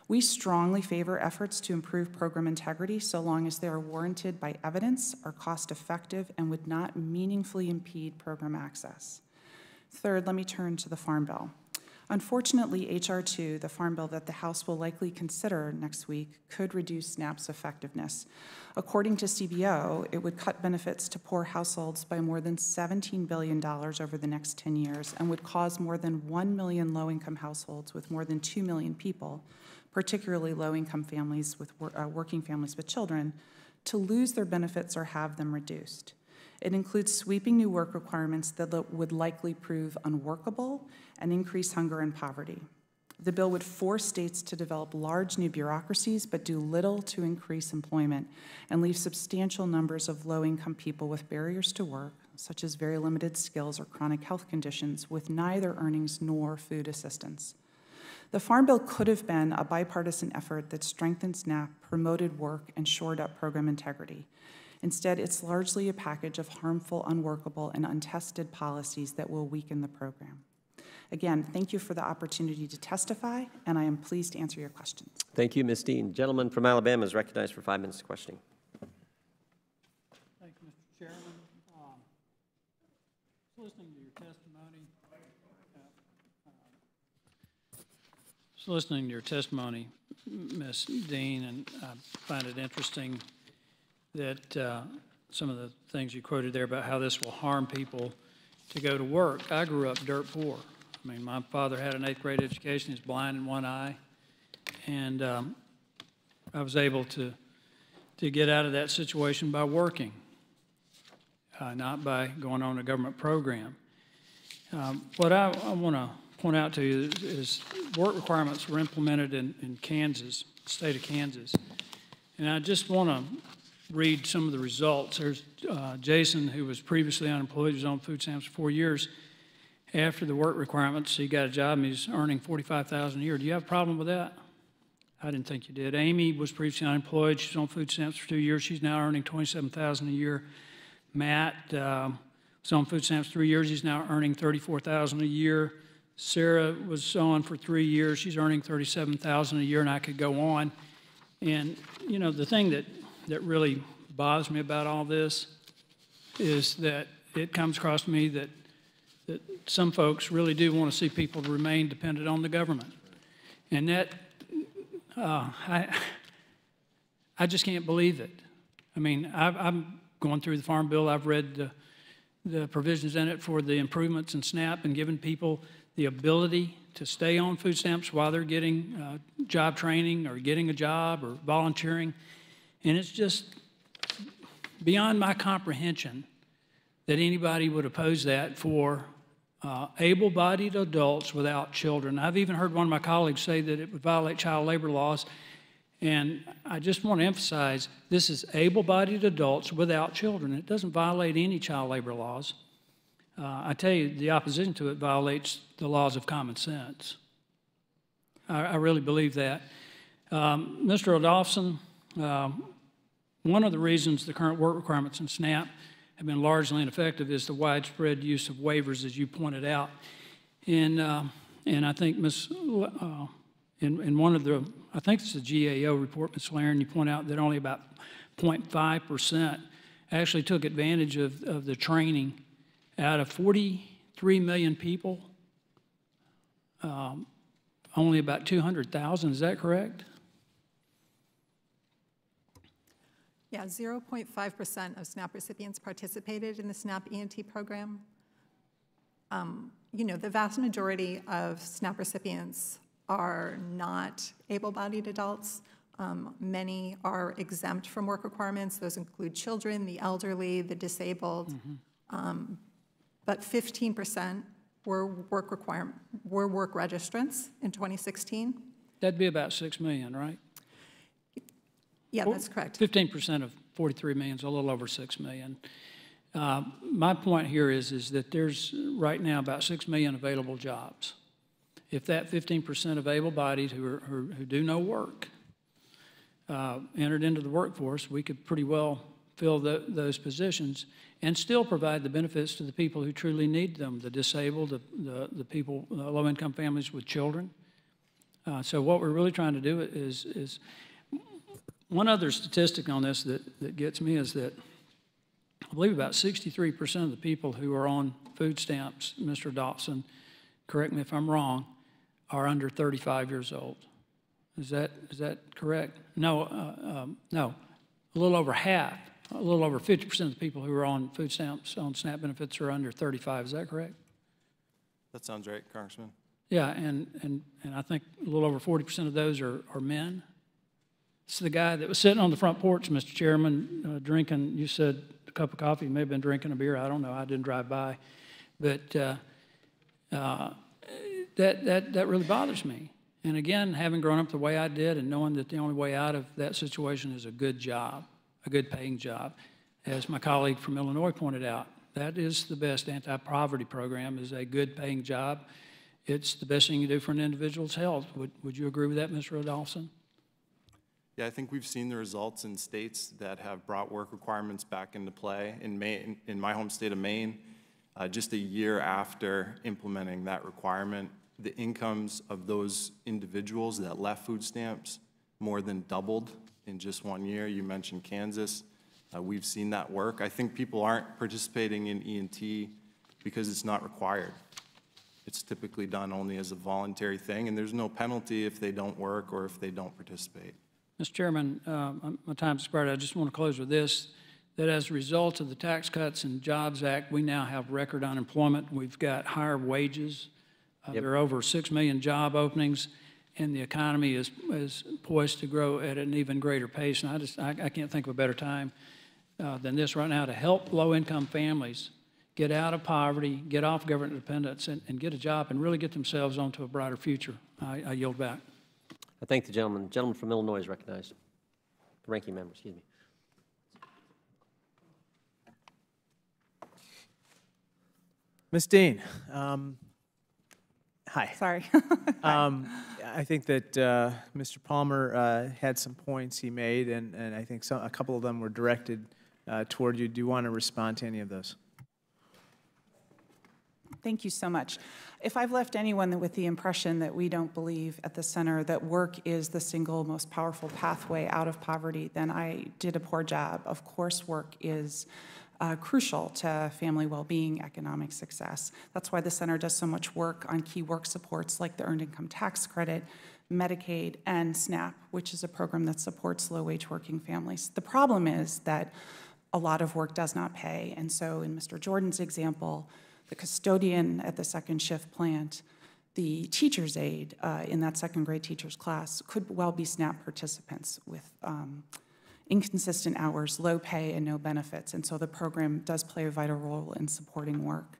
We strongly favor efforts to improve program integrity so long as they are warranted by evidence, are cost-effective, and would not meaningfully impede program access. Third, let me turn to the Farm Bill. Unfortunately, H.R. 2, the Farm Bill that the House will likely consider next week, could reduce SNAP's effectiveness. According to CBO, it would cut benefits to poor households by more than $17 billion over the next 10 years and would cause more than 1 million low-income households with more than 2 million people, particularly low-income families with working families with children, to lose their benefits or have them reduced. It includes sweeping new work requirements that would likely prove unworkable and increase hunger and poverty. The bill would force states to develop large new bureaucracies but do little to increase employment and leave substantial numbers of low-income people with barriers to work, such as very limited skills or chronic health conditions, with neither earnings nor food assistance. The Farm Bill could have been a bipartisan effort that strengthened SNAP, promoted work, and shored up program integrity. Instead, it's largely a package of harmful, unworkable, and untested policies that will weaken the program. Again, thank you for the opportunity to testify, and I am pleased to answer your questions. Thank you, Ms. Dean. Gentleman from Alabama is recognized for 5 minutes of questioning. Thank you, Mr. Chairman. Listening to your testimony, Ms. Dean, and I find it interesting that some of the things you quoted there about how this will harm people to go to work. I grew up dirt poor. I mean, my father had an 8th grade education. He's blind in one eye. And I was able to get out of that situation by working, not by going on a government program. What I want to point out to you is work requirements were implemented in Kansas, the state of Kansas. And I just want to read some of the results. There's Jason, who was previously unemployed, was on food stamps for 4 years. After the work requirements, he got a job and he's earning $45,000 a year. Do you have a problem with that? I didn't think you did. Amy was previously unemployed. She's on food stamps for 2 years. She's now earning $27,000 a year. Matt was on food stamps 3 years. He's now earning $34,000 a year. Sarah was on for 3 years. She's earning $37,000 a year, and I could go on. And, you know, the thing that really bothers me about all this is that it comes across to me that some folks really do want to see people remain dependent on the government. And that, I just can't believe it. I mean, I'm going through the Farm Bill. I've read the provisions in it for the improvements in SNAP and giving people the ability to stay on food stamps while they're getting job training or getting a job or volunteering. And it's just beyond my comprehension that anybody would oppose that for able-bodied adults without children. I've even heard one of my colleagues say that it would violate child labor laws. And I just want to emphasize, this is able-bodied adults without children. It doesn't violate any child labor laws. I tell you, the opposition to it violates the laws of common sense. I really believe that. Mr. Adolphson, one of the reasons the current work requirements in SNAP have been largely ineffective is the widespread use of waivers, as you pointed out. And I think in one of the, I think it's the GAO report, Ms. Laren, you point out that only about 0.5% actually took advantage of the training out of 43 million people. only about 200,000. Is that correct? Yeah, 0.5% of SNAP recipients participated in the SNAP ENT program. You know, the vast majority of SNAP recipients are not able-bodied adults. Many are exempt from work requirements. Those include children, the elderly, the disabled. But 15% were work registrants in 2016. That'd be about 6 million, right? Yeah, that's correct. 15% of 43 million is a little over 6 million. My point here is that there's right now about 6 million available jobs. If that 15% of able-bodied who do no work entered into the workforce, we could pretty well fill those positions and still provide the benefits to the people who truly need them, the disabled, the people, low-income families with children. So what we're really trying to do is one other statistic on this that gets me is that I believe about 63% of the people who are on food stamps, Mr. Dawson, correct me if I'm wrong, are under 35 years old. Is that correct? No, no. A little over half, a little over 50% of the people who are on food stamps, on SNAP benefits, are under 35. Is that correct? That sounds right, Congressman. Yeah, and I think a little over 40% of those are men. It's the guy that was sitting on the front porch, Mr. Chairman, drinking, you said a cup of coffee, may have been drinking a beer, I don't know, I didn't drive by. But that really bothers me. And again, having grown up the way I did and knowing that the only way out of that situation is a good job, a good paying job, as my colleague from Illinois pointed out, that is the best anti-poverty program, is a good paying job. It's the best thing you do for an individual's health. Would you agree with that, Mr. Adolphson? Yeah, I think we've seen the results in states that have brought work requirements back into play. In my home state of Maine, just a year after implementing that requirement, the incomes of those individuals that left food stamps more than doubled in just 1 year. You mentioned Kansas. We've seen that work. I think people aren't participating in ENT because it's not required. It's typically done only as a voluntary thing, and there's no penalty if they don't work or if they don't participate. Mr. Chairman, my time's expired. I just want to close with this, that as a result of the Tax Cuts and Jobs Act, we now have record unemployment. We've got higher wages. There are over 6 million job openings, and the economy is poised to grow at an even greater pace. And I can't think of a better time than this right now to help low-income families get out of poverty, get off government dependence, and get a job and really get themselves onto a brighter future. I yield back. I thank the gentleman. The gentleman from Illinois is recognized. The ranking member, excuse me. Ms. Dean, hi. Sorry. I think that Mr. Palmer had some points he made, and I think a couple of them were directed toward you. Do you want to respond to any of those? Thank you so much. If I've left anyone with the impression that we don't believe at the center that work is the single most powerful pathway out of poverty, then I did a poor job. Of course, work is crucial to family well-being, economic success. That's why the center does so much work on key work supports like the Earned Income Tax Credit, Medicaid, and SNAP, which is a program that supports low-wage working families. The problem is that a lot of work does not pay, and so in Mr. Jordan's example, the custodian at the second shift plant, the teacher's aide in that second grade teacher's class could well be SNAP participants with inconsistent hours, low pay, and no benefits. And so the program does play a vital role in supporting work.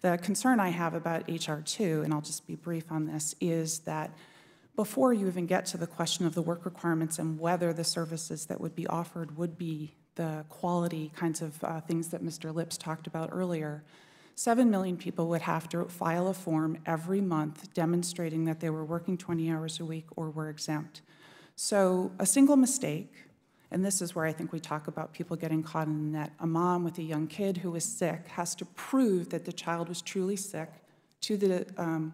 The concern I have about HR 2, and I'll just be brief on this, is that before you even get to the question of the work requirements and whether the services that would be offered would be the quality kinds of things that Mr. Lips talked about earlier, 7 million people would have to file a form every month demonstrating that they were working 20 hours a week or were exempt. So a single mistake, and this is where I think we talk about people getting caught in the net. A mom with a young kid who was sick has to prove that the child was truly sick to the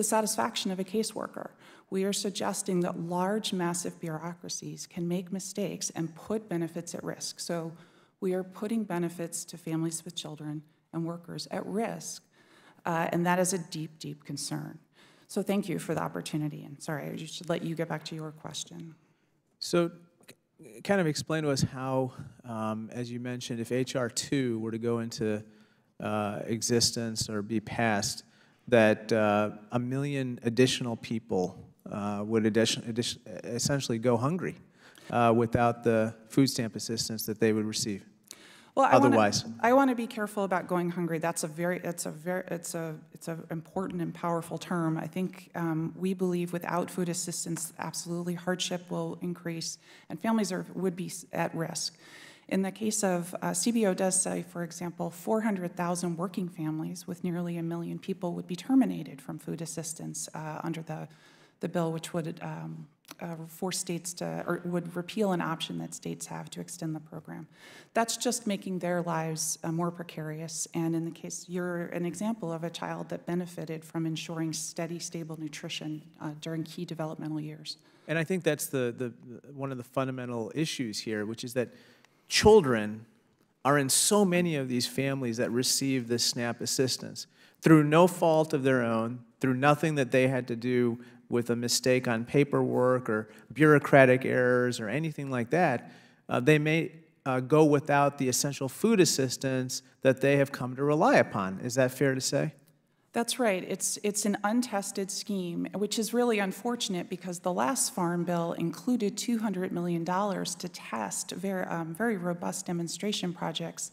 satisfaction of a caseworker. We are suggesting that large, massive bureaucracies can make mistakes and put benefits at risk. So we are putting benefits to families with children and workers at risk, and that is a deep, deep concern. So thank you for the opportunity, and sorry, I should let you get back to your question. So kind of explain to us how, as you mentioned, if H.R. 2 were to go into existence or be passed, that 1 million additional people would essentially go hungry without the food stamp assistance that they would receive. Well, otherwise, I want to be careful about going hungry. It's a important and powerful term. I think we believe without food assistance, absolutely hardship will increase, and families would be at risk. In the case of CBO does say, for example, 400,000 working families with nearly 1 million people would be terminated from food assistance under the bill, which would force states to, or would repeal an option that states have to extend the program. That's just making their lives more precarious. And in the case, you're an example of a child that benefited from ensuring steady, stable nutrition during key developmental years. and I think that's one of the fundamental issues here, which is that children are in so many of these families that receive this SNAP assistance through no fault of their own, through nothing that they had to do with a mistake on paperwork or bureaucratic errors or anything like that. They may go without the essential food assistance that they have come to rely upon. Is that fair to say? That's right. It's an untested scheme, which is really unfortunate because the last Farm Bill included $200 million to test very robust demonstration projects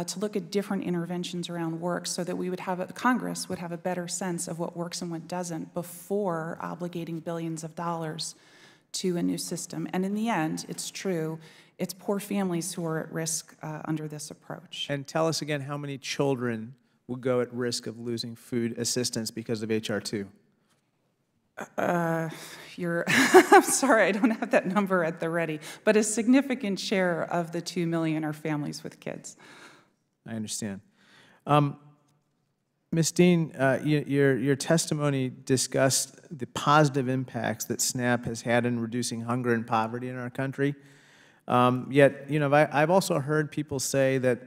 to look at different interventions around work so that we would have Congress would have a better sense of what works and what doesn't before obligating billions of dollars to a new system. And in the end, it's true, it's poor families who are at risk under this approach. And tell us again how many children would go at risk of losing food assistance because of H.R. 2? I'm sorry, I don't have that number at the ready, but a significant share of the 2 million are families with kids. I understand. Ms. Dean, your testimony discussed the positive impacts that SNAP has had in reducing hunger and poverty in our country. Yet, I've also heard people say that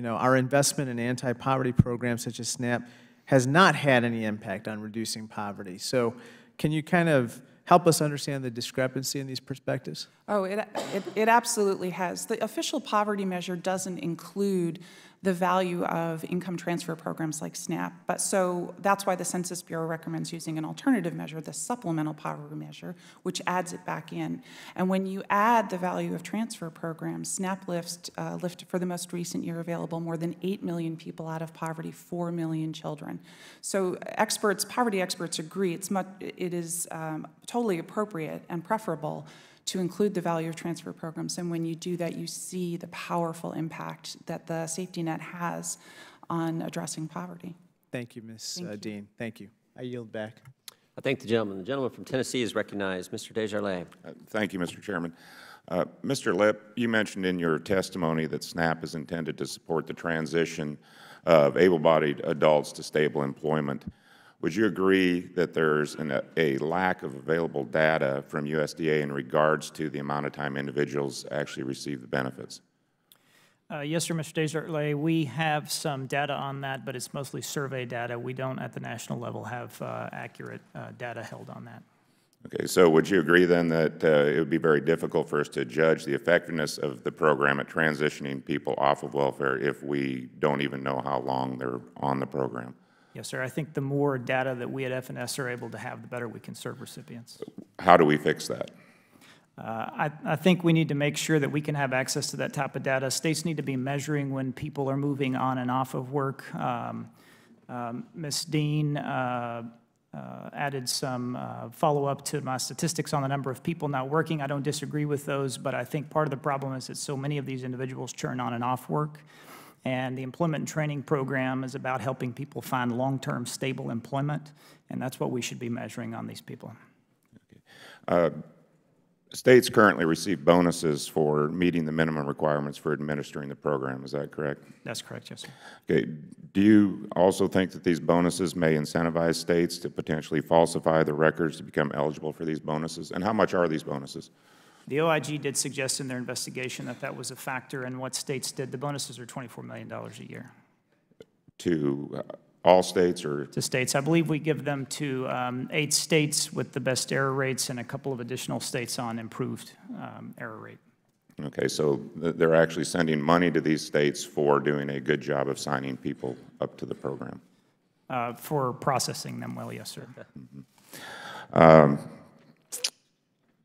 our investment in anti-poverty programs such as SNAP has not had any impact on reducing poverty. So can you kind of help us understand the discrepancy in these perspectives? Oh, it absolutely has. The official poverty measure doesn't include the value of income transfer programs like SNAP, but so that's why the Census Bureau recommends using an alternative measure, the supplemental poverty measure, which adds it back in. And when you add the value of transfer programs, SNAP lifted for the most recent year available more than 8 million people out of poverty, 4 million children. So poverty experts agree it is totally appropriate and preferable to include the value of transfer programs. And when you do that, you see the powerful impact that the safety net has on addressing poverty. Thank you, Ms. Dean. Thank you. I yield back. I thank the gentleman. The gentleman from Tennessee is recognized. Mr. Desjardins. Thank you, Mr. Chairman. Mr. Lipp, you mentioned in your testimony that SNAP is intended to support the transition of able-bodied adults to stable employment. Would you agree that there's a lack of available data from USDA in regards to the amount of time individuals actually receive the benefits? Yes, sir, Mr. Desjardins. We have some data on that, but it's mostly survey data. We don't, at the national level, have accurate data held on that. Okay, so would you agree then that it would be very difficult for us to judge the effectiveness of the program at transitioning people off of welfare if we don't even know how long they're on the program? Yes, sir. I think the more data that we at FNS are able to have, the better we can serve recipients. How do we fix that? I think we need to make sure that we can have access to that type of data. States need to be measuring when people are moving on and off of work. Ms. Dean added some follow-up to my statistics on the number of people not working. I don't disagree with those, but I think part of the problem is that so many of these individuals churn on and off work. And the employment and training program is about helping people find long-term stable employment, and that's what we should be measuring on these people. Okay. States currently receive bonuses for meeting the minimum requirements for administering the program. Is that correct? That's correct, yes, sir. Okay. Do you also think that these bonuses may incentivize states to potentially falsify the records to become eligible for these bonuses? And how much are these bonuses? The OIG did suggest in their investigation that that was a factor in what states did. The bonuses are $24 million a year. To all states or? To states. I believe we give them to 8 states with the best error rates and a couple of additional states on improved error rate. Okay, so they're actually sending money to these states for doing a good job of signing people up to the program? For processing them well, yes, sir.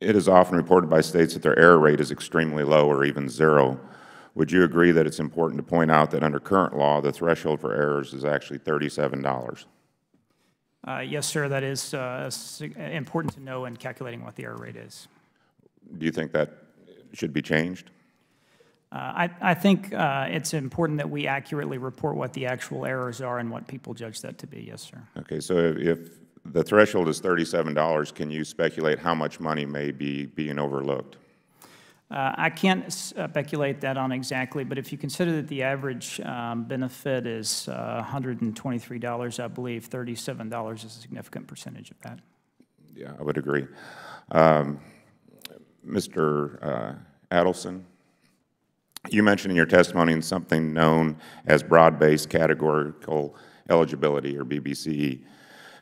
It is often reported by states that their error rate is extremely low or even zero. Would you agree that it's important to point out that under current law, the threshold for errors is actually $37? Yes, sir, that is important to know in calculating what the error rate is. Do you think that should be changed? I think it's important that we accurately report what the actual errors are and what people judge that to be, yes, sir. Okay, so if the threshold is $37, can you speculate how much money may be being overlooked? I can't speculate that on exactly, but if you consider that the average benefit is $123, I believe $37 is a significant percentage of that. Yeah, I would agree. Mr. Adelson, you mentioned in your testimony something known as broad-based categorical eligibility, or BBCE.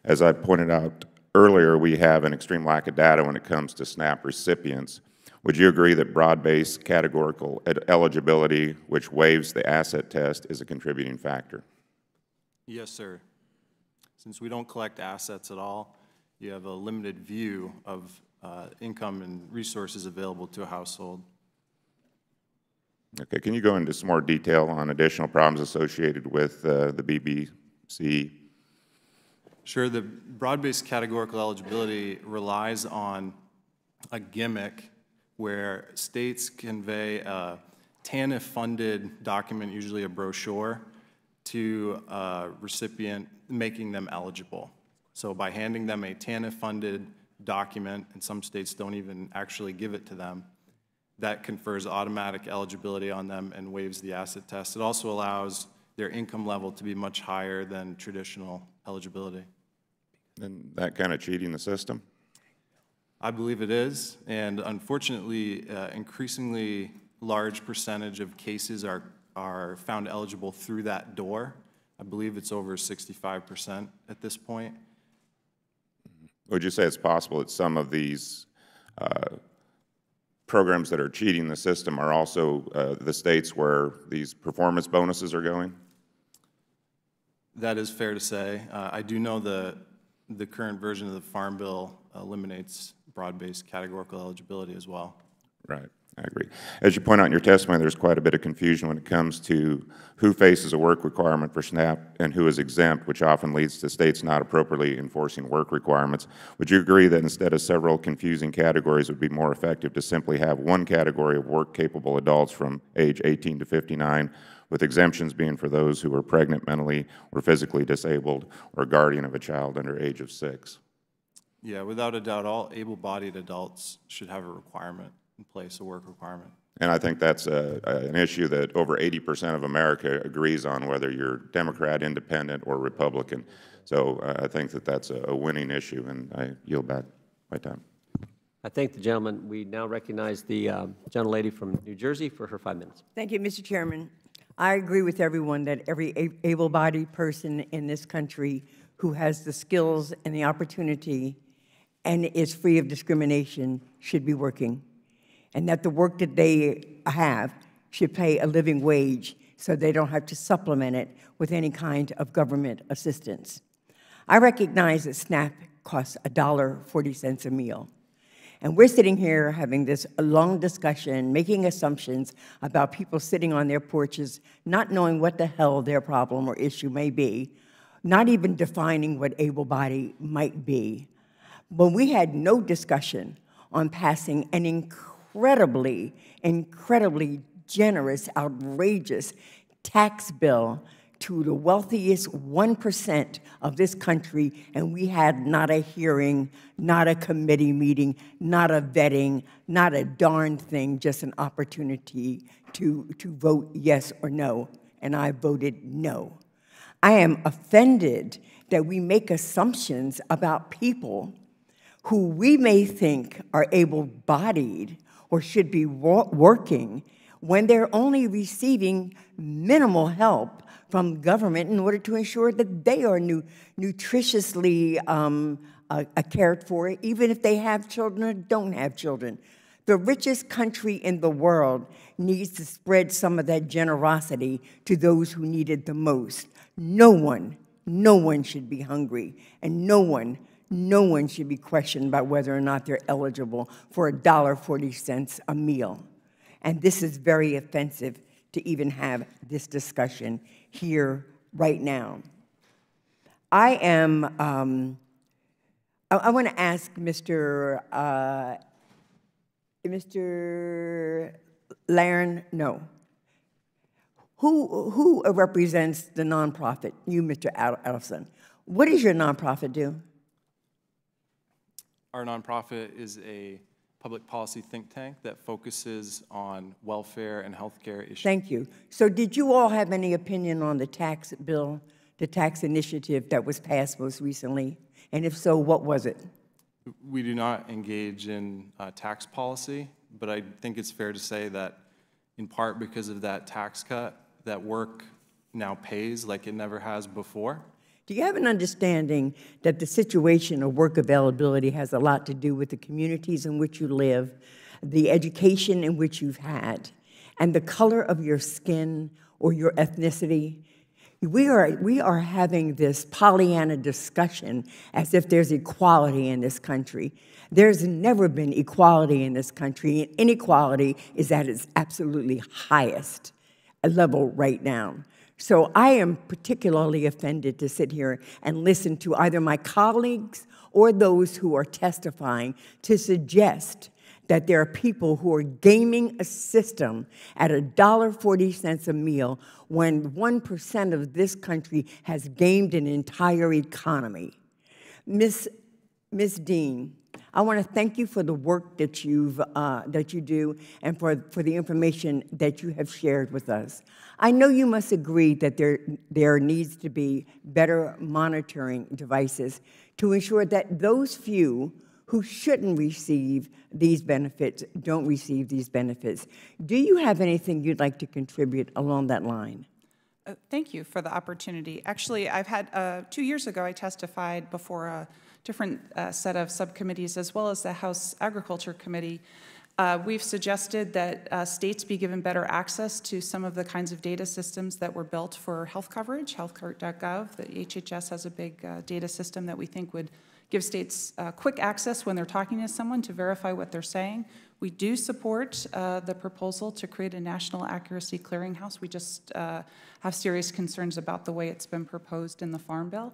As I pointed out earlier, we have an extreme lack of data when it comes to SNAP recipients. Would you agree that broad-based categorical eligibility, which waives the asset test, is a contributing factor? Yes, sir. Since we don't collect assets at all, you have a limited view of income and resources available to a household. Okay, can you go into some more detail on additional problems associated with the BBC? Sure. The broad-based categorical eligibility relies on a gimmick where states convey a TANF-funded document, usually a brochure, to a recipient, making them eligible. So by handing them a TANF-funded document, and some states don't even actually give it to them, that confers automatic eligibility on them and waives the asset test. It also allows their income level to be much higher than traditional eligibility. And that kind of cheating the system? I believe it is, and unfortunately, increasingly large percentage of cases are found eligible through that door. I believe it's over 65% at this point. Would you say it's possible that some of these programs that are cheating the system are also the states where these performance bonuses are going? That is fair to say. I do know the current version of the Farm Bill eliminates broad-based categorical eligibility as well. Right, I agree. As you point out in your testimony, there's quite a bit of confusion when it comes to who faces a work requirement for SNAP and who is exempt, which often leads to states not appropriately enforcing work requirements. Would you agree that instead of several confusing categories, it would be more effective to simply have one category of work-capable adults from age 18 to 59, with exemptions being for those who are pregnant, mentally or physically disabled, or guardian of a child under age of 6? Yeah, without a doubt, all able-bodied adults should have a requirement in place, a work requirement. And I think that's an issue that over 80% of America agrees on, whether you're Democrat, Independent, or Republican. So I think that that's a winning issue, and I yield back my time. I thank the gentleman. We now recognize the gentlelady from New Jersey for her 5 minutes. Thank you, Mr. Chairman. I agree with everyone that every able-bodied person in this country who has the skills and the opportunity and is free of discrimination should be working, and that the work that they have should pay a living wage so they don't have to supplement it with any kind of government assistance. I recognize that SNAP costs $1.40 a meal. And we're sitting here having this long discussion, making assumptions about people sitting on their porches, not knowing what the hell their problem or issue may be, not even defining what able-bodied might be. When we had no discussion on passing an incredibly generous, outrageous tax bill to the wealthiest 1% of this country, and we had not a hearing, not a committee meeting, not a vetting, not a darn thing, just an opportunity to vote yes or no, and I voted no. I am offended that we make assumptions about people who we may think are able-bodied or should be working when they're only receiving minimal help from government in order to ensure that they are nutritiously cared for, even if they have children or don't have children. The richest country in the world needs to spread some of that generosity to those who need it the most. No one should be hungry, and no one should be questioned about whether or not they're eligible for $1.40 a meal. And this is very offensive to even have this discussion here right now. I want to ask Mr. Laren, no. Who represents the nonprofit? You, Mr. Adelson. What does your nonprofit do? Our nonprofit is a public policy think tank that focuses on welfare and healthcare issues. Thank you. So did you all have any opinion on the tax bill, the tax initiative that was passed most recently? And if so, what was it? We do not engage in tax policy, but I think it's fair to say that in part because of that tax cut, that work now pays like it never has before. Do you have an understanding that the situation of work availability has a lot to do with the communities in which you live, the education in which you've had, and the color of your skin or your ethnicity? We are having this Pollyanna discussion as if there's equality in this country. There's never been equality in this country, and inequality is at its absolutely highest level right now. So I am particularly offended to sit here and listen to either my colleagues or those who are testifying to suggest that there are people who are gaming a system at $1.40 a meal when 1% of this country has gamed an entire economy. Ms. Dean, I want to thank you for the work that you do and for the information that you have shared with us. I know you must agree that there needs to be better monitoring devices to ensure that those few who shouldn't receive these benefits don't receive these benefits. Do you have anything you'd like to contribute along that line? Thank you for the opportunity. Actually, I've had, 2 years ago, I testified before a different set of subcommittees, as well as the House Agriculture Committee. We've suggested that states be given better access to some of the kinds of data systems that were built for health coverage, healthcare.gov. The HHS has a big data system that we think would give states quick access when they're talking to someone to verify what they're saying. We do support the proposal to create a national accuracy clearinghouse. We just have serious concerns about the way it's been proposed in the Farm Bill.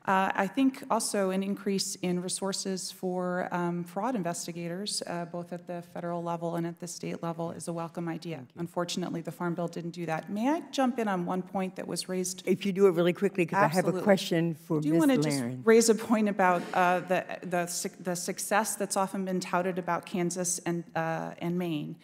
I think also an increase in resources for fraud investigators, both at the federal level and at the state level, is a welcome idea. Unfortunately, the Farm Bill didn't do that. May I jump in on one point that was raised? If you do it really quickly, because I have a question for Ms. Laren. I do want to just raise a point about the success that's often been touted about Kansas and Maine.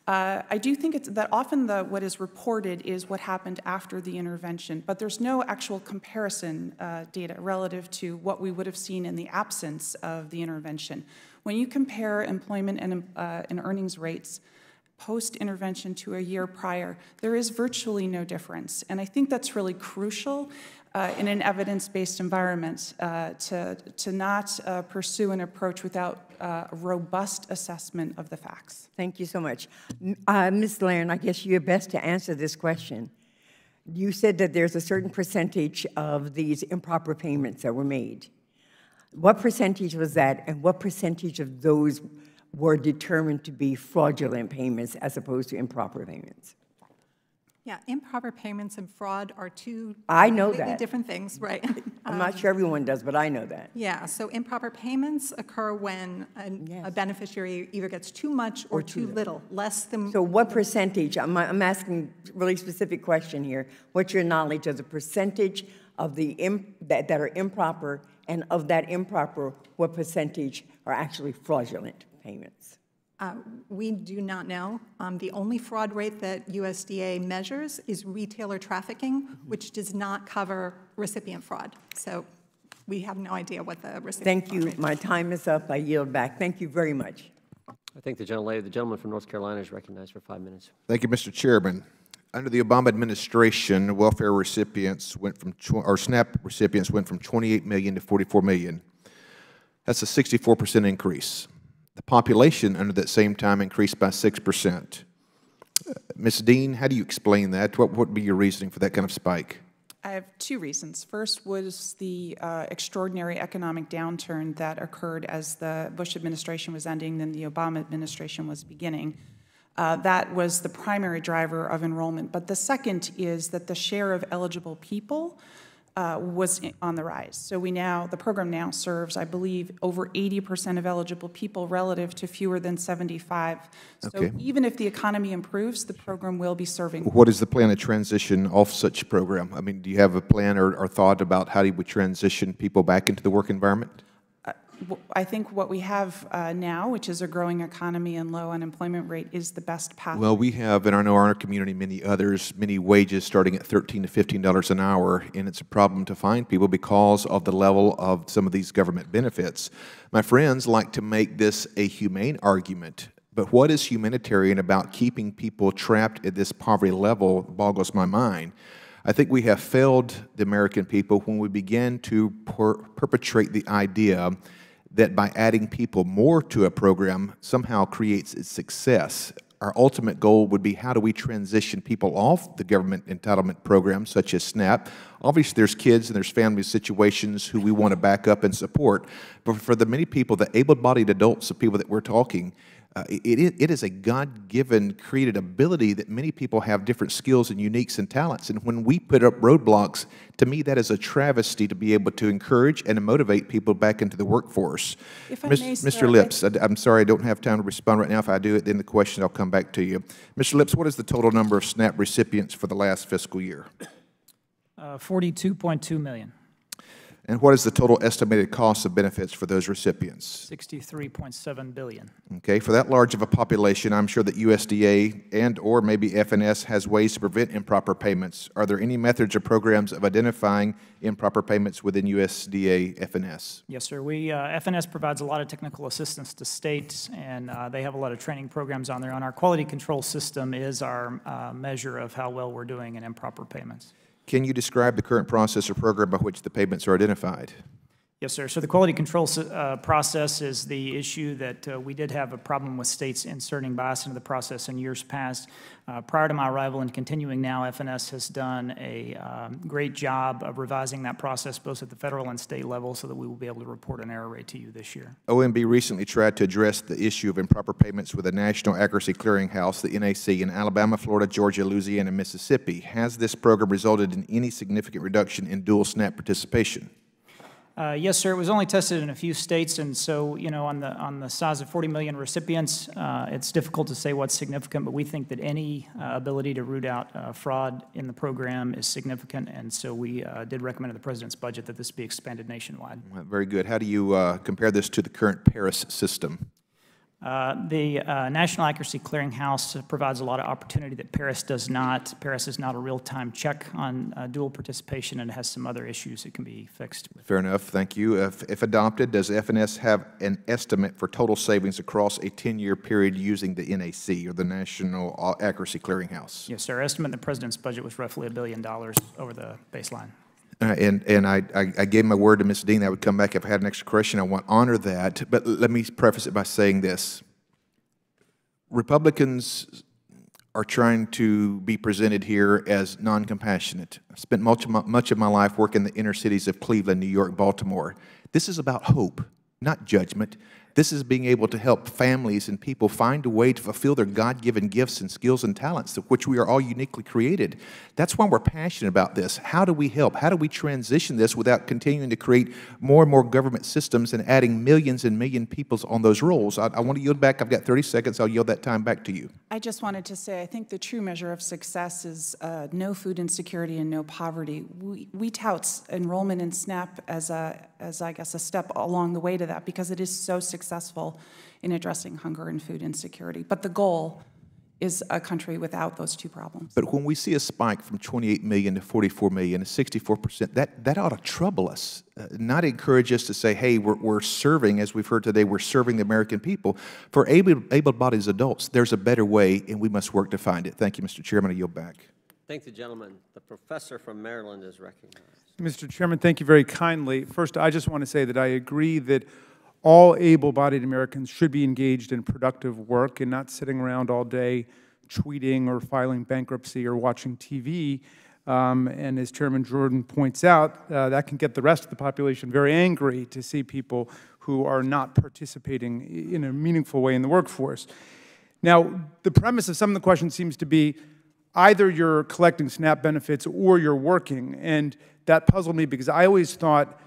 I do think that often what is reported is what happened after the intervention, but there's no actual comparison data relative to what we would have seen in the absence of the intervention. When you compare employment and earnings rates post-intervention to a year prior, there is virtually no difference. And I think that's really crucial in an evidence-based environment to not pursue an approach without a robust assessment of the facts. Thank you so much. Ms. Laren, I guess you're best to answer this question. You said that there's a certain percentage of these improper payments that were made. What percentage was that, and what percentage of those were determined to be fraudulent payments as opposed to improper payments? Yeah, improper payments and fraud are two completely different things, right? I'm not sure everyone does, but I know that. Yeah, so improper payments occur when a beneficiary either gets too much or too little, less than... So what percentage, I'm asking a really specific question here, what's your knowledge of the percentage of the that are improper, and of that improper, what percentage are actually fraudulent payments? We do not know. The only fraud rate that USDA measures is retailer trafficking, which does not cover recipient fraud. So we have no idea what the recipient fraud rate is. My time is up. I yield back. Thank you very much. I think the gentleman from North Carolina is recognized for 5 minutes. Thank you, Mr. Chairman. Under the Obama administration, welfare recipients went from, or SNAP recipients went from 28 million to 44 million. That's a 64% increase. The population under that same time increased by 6%. Ms. Dean, how do you explain that? What would be your reasoning for that kind of spike? I have two reasons. First was the extraordinary economic downturn that occurred as the Bush administration was ending and the Obama administration was beginning. That was the primary driver of enrollment. But the second is that the share of eligible people was on the rise. So the program now serves, I believe, over 80% of eligible people relative to fewer than 75. So okay. Even if the economy improves, the program will be serving. What is the plan to transition off such a program? I mean, do you have a plan or thought about how you would transition people back into the work environment? I think what we have now, which is a growing economy and low unemployment rate, is the best path. Well, we have in our community many others, many wages starting at $13 to $15 an hour, and it's a problem to find people because of the level of some of these government benefits. My friends like to make this a humane argument, but what is humanitarian about keeping people trapped at this poverty level boggles my mind. I think we have failed the American people when we began to perpetrate the idea that by adding people more to a program somehow creates its success. Our ultimate goal would be how do we transition people off the government entitlement programs such as SNAP. Obviously there's kids and there's family situations who we want to back up and support, but for the many people, the able-bodied adults, the people that we're talking, it is a God-given, created ability that many people have different skills and uniques and talents. And when we put up roadblocks, to me, that is a travesty to be able to encourage and to motivate people back into the workforce. If I may, Mr. Lips, I'm sorry, I don't have time to respond right now. If I do it, then the question, I'll come back to you. Mr. Lips, what is the total number of SNAP recipients for the last fiscal year? 42.2 million. And what is the total estimated cost of benefits for those recipients? 63.7 billion. Okay, for that large of a population, I'm sure that USDA and or maybe FNS has ways to prevent improper payments. Are there any methods or programs of identifying improper payments within USDA FNS? Yes, sir. FNS provides a lot of technical assistance to states, and they have a lot of training programs on their own. Our quality control system is our measure of how well we're doing in improper payments. Can you describe the current process or program by which the payments are identified? Yes, sir. So the quality control process is the issue that we did have a problem with states inserting bias into the process in years past. Prior to my arrival and continuing now, FNS has done a great job of revising that process both at the federal and state level so that we will be able to report an error rate to you this year. OMB recently tried to address the issue of improper payments with the National Accuracy Clearinghouse, the NAC, in Alabama, Florida, Georgia, Louisiana, and Mississippi. Has this program resulted in any significant reduction in dual SNAP participation? Yes, sir. It was only tested in a few states, and so, on the size of 40 million recipients, it's difficult to say what's significant, but we think that any ability to root out fraud in the program is significant, and so we did recommend in the President's budget that this be expanded nationwide. Very good. How do you compare this to the current Paris system? The National Accuracy Clearinghouse provides a lot of opportunity that Paris does not. Paris is not a real-time check on dual participation, and it has some other issues that can be fixed. Fair enough. Thank you. If adopted, does FNS have an estimate for total savings across a 10-year period using the NAC, or the National Accuracy Clearinghouse? Yes, sir. Our estimate in the President's budget was roughly $1 billion over the baseline. And I gave my word to Ms. Dean that I would come back if I had an extra question. I want to honor that. But let me preface it by saying this. Republicans are trying to be presented here as non-compassionate. I've spent much of my life working in the inner cities of Cleveland, New York, Baltimore. This is about hope, not judgment. This is being able to help families and people find a way to fulfill their God-given gifts and skills and talents, of which we are all uniquely created. That's why we're passionate about this. How do we help? How do we transition this without continuing to create more and more government systems and adding millions and million people on those roles? I want to yield back. I've got 30 seconds. I'll yield that time back to you. I just wanted to say I think the true measure of success is no food insecurity and no poverty. We tout enrollment in SNAP as I guess a step along the way to that because it is so successful in addressing hunger and food insecurity. But the goal is a country without those two problems. But when we see a spike from 28 million to 44 million, 64%, that ought to trouble us, not encourage us to say, hey, we're serving, as we've heard today, we're serving the American people. For able-bodied adults, there's a better way, and we must work to find it. Thank you, Mr. Chairman. I yield back. Thank the gentleman. The professor from Maryland is recognized. Mr. Chairman, thank you very kindly. First, I just want to say that I agree that all able-bodied Americans should be engaged in productive work and not sitting around all day tweeting or filing bankruptcy or watching TV. And as Chairman Jordan points out, that can get the rest of the population very angry to see people who are not participating in a meaningful way in the workforce. Now, the premise of some of the questions seems to be either you're collecting SNAP benefits or you're working, and that puzzled me because I always thought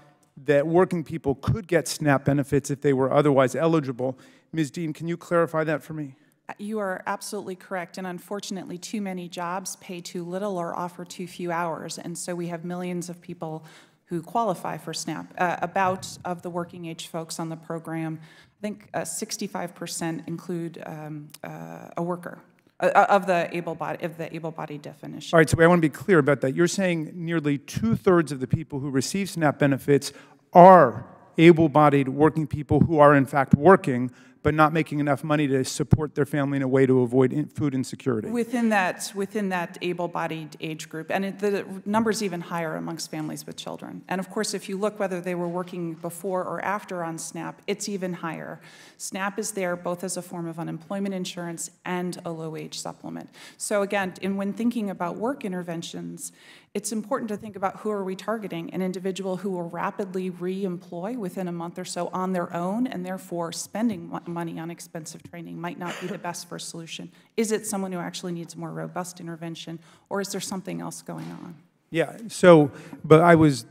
that working people could get SNAP benefits if they were otherwise eligible. Ms. Dean, can you clarify that for me? You are absolutely correct, and unfortunately, too many jobs pay too little or offer too few hours, and so we have millions of people who qualify for SNAP. About of the working age folks on the program, I think 65% include a worker. Of the able-bodied definition. All right, so I want to be clear about that. You're saying nearly 2/3 of the people who receive SNAP benefits are able-bodied working people who are in fact working, but not making enough money to support their family in a way to avoid food insecurity. Within that able-bodied age group, and the number's even higher amongst families with children. And of course, if you look whether they were working before or after on SNAP, it's even higher. SNAP is there both as a form of unemployment insurance and a low-wage supplement. So again, when thinking about work interventions, it's important to think about who are we targeting. An individual who will rapidly re-employ within a month or so on their own, and therefore spending money on expensive training might not be the best first solution. Is it someone who actually needs more robust intervention, or is there something else going on? Yeah, so, but I was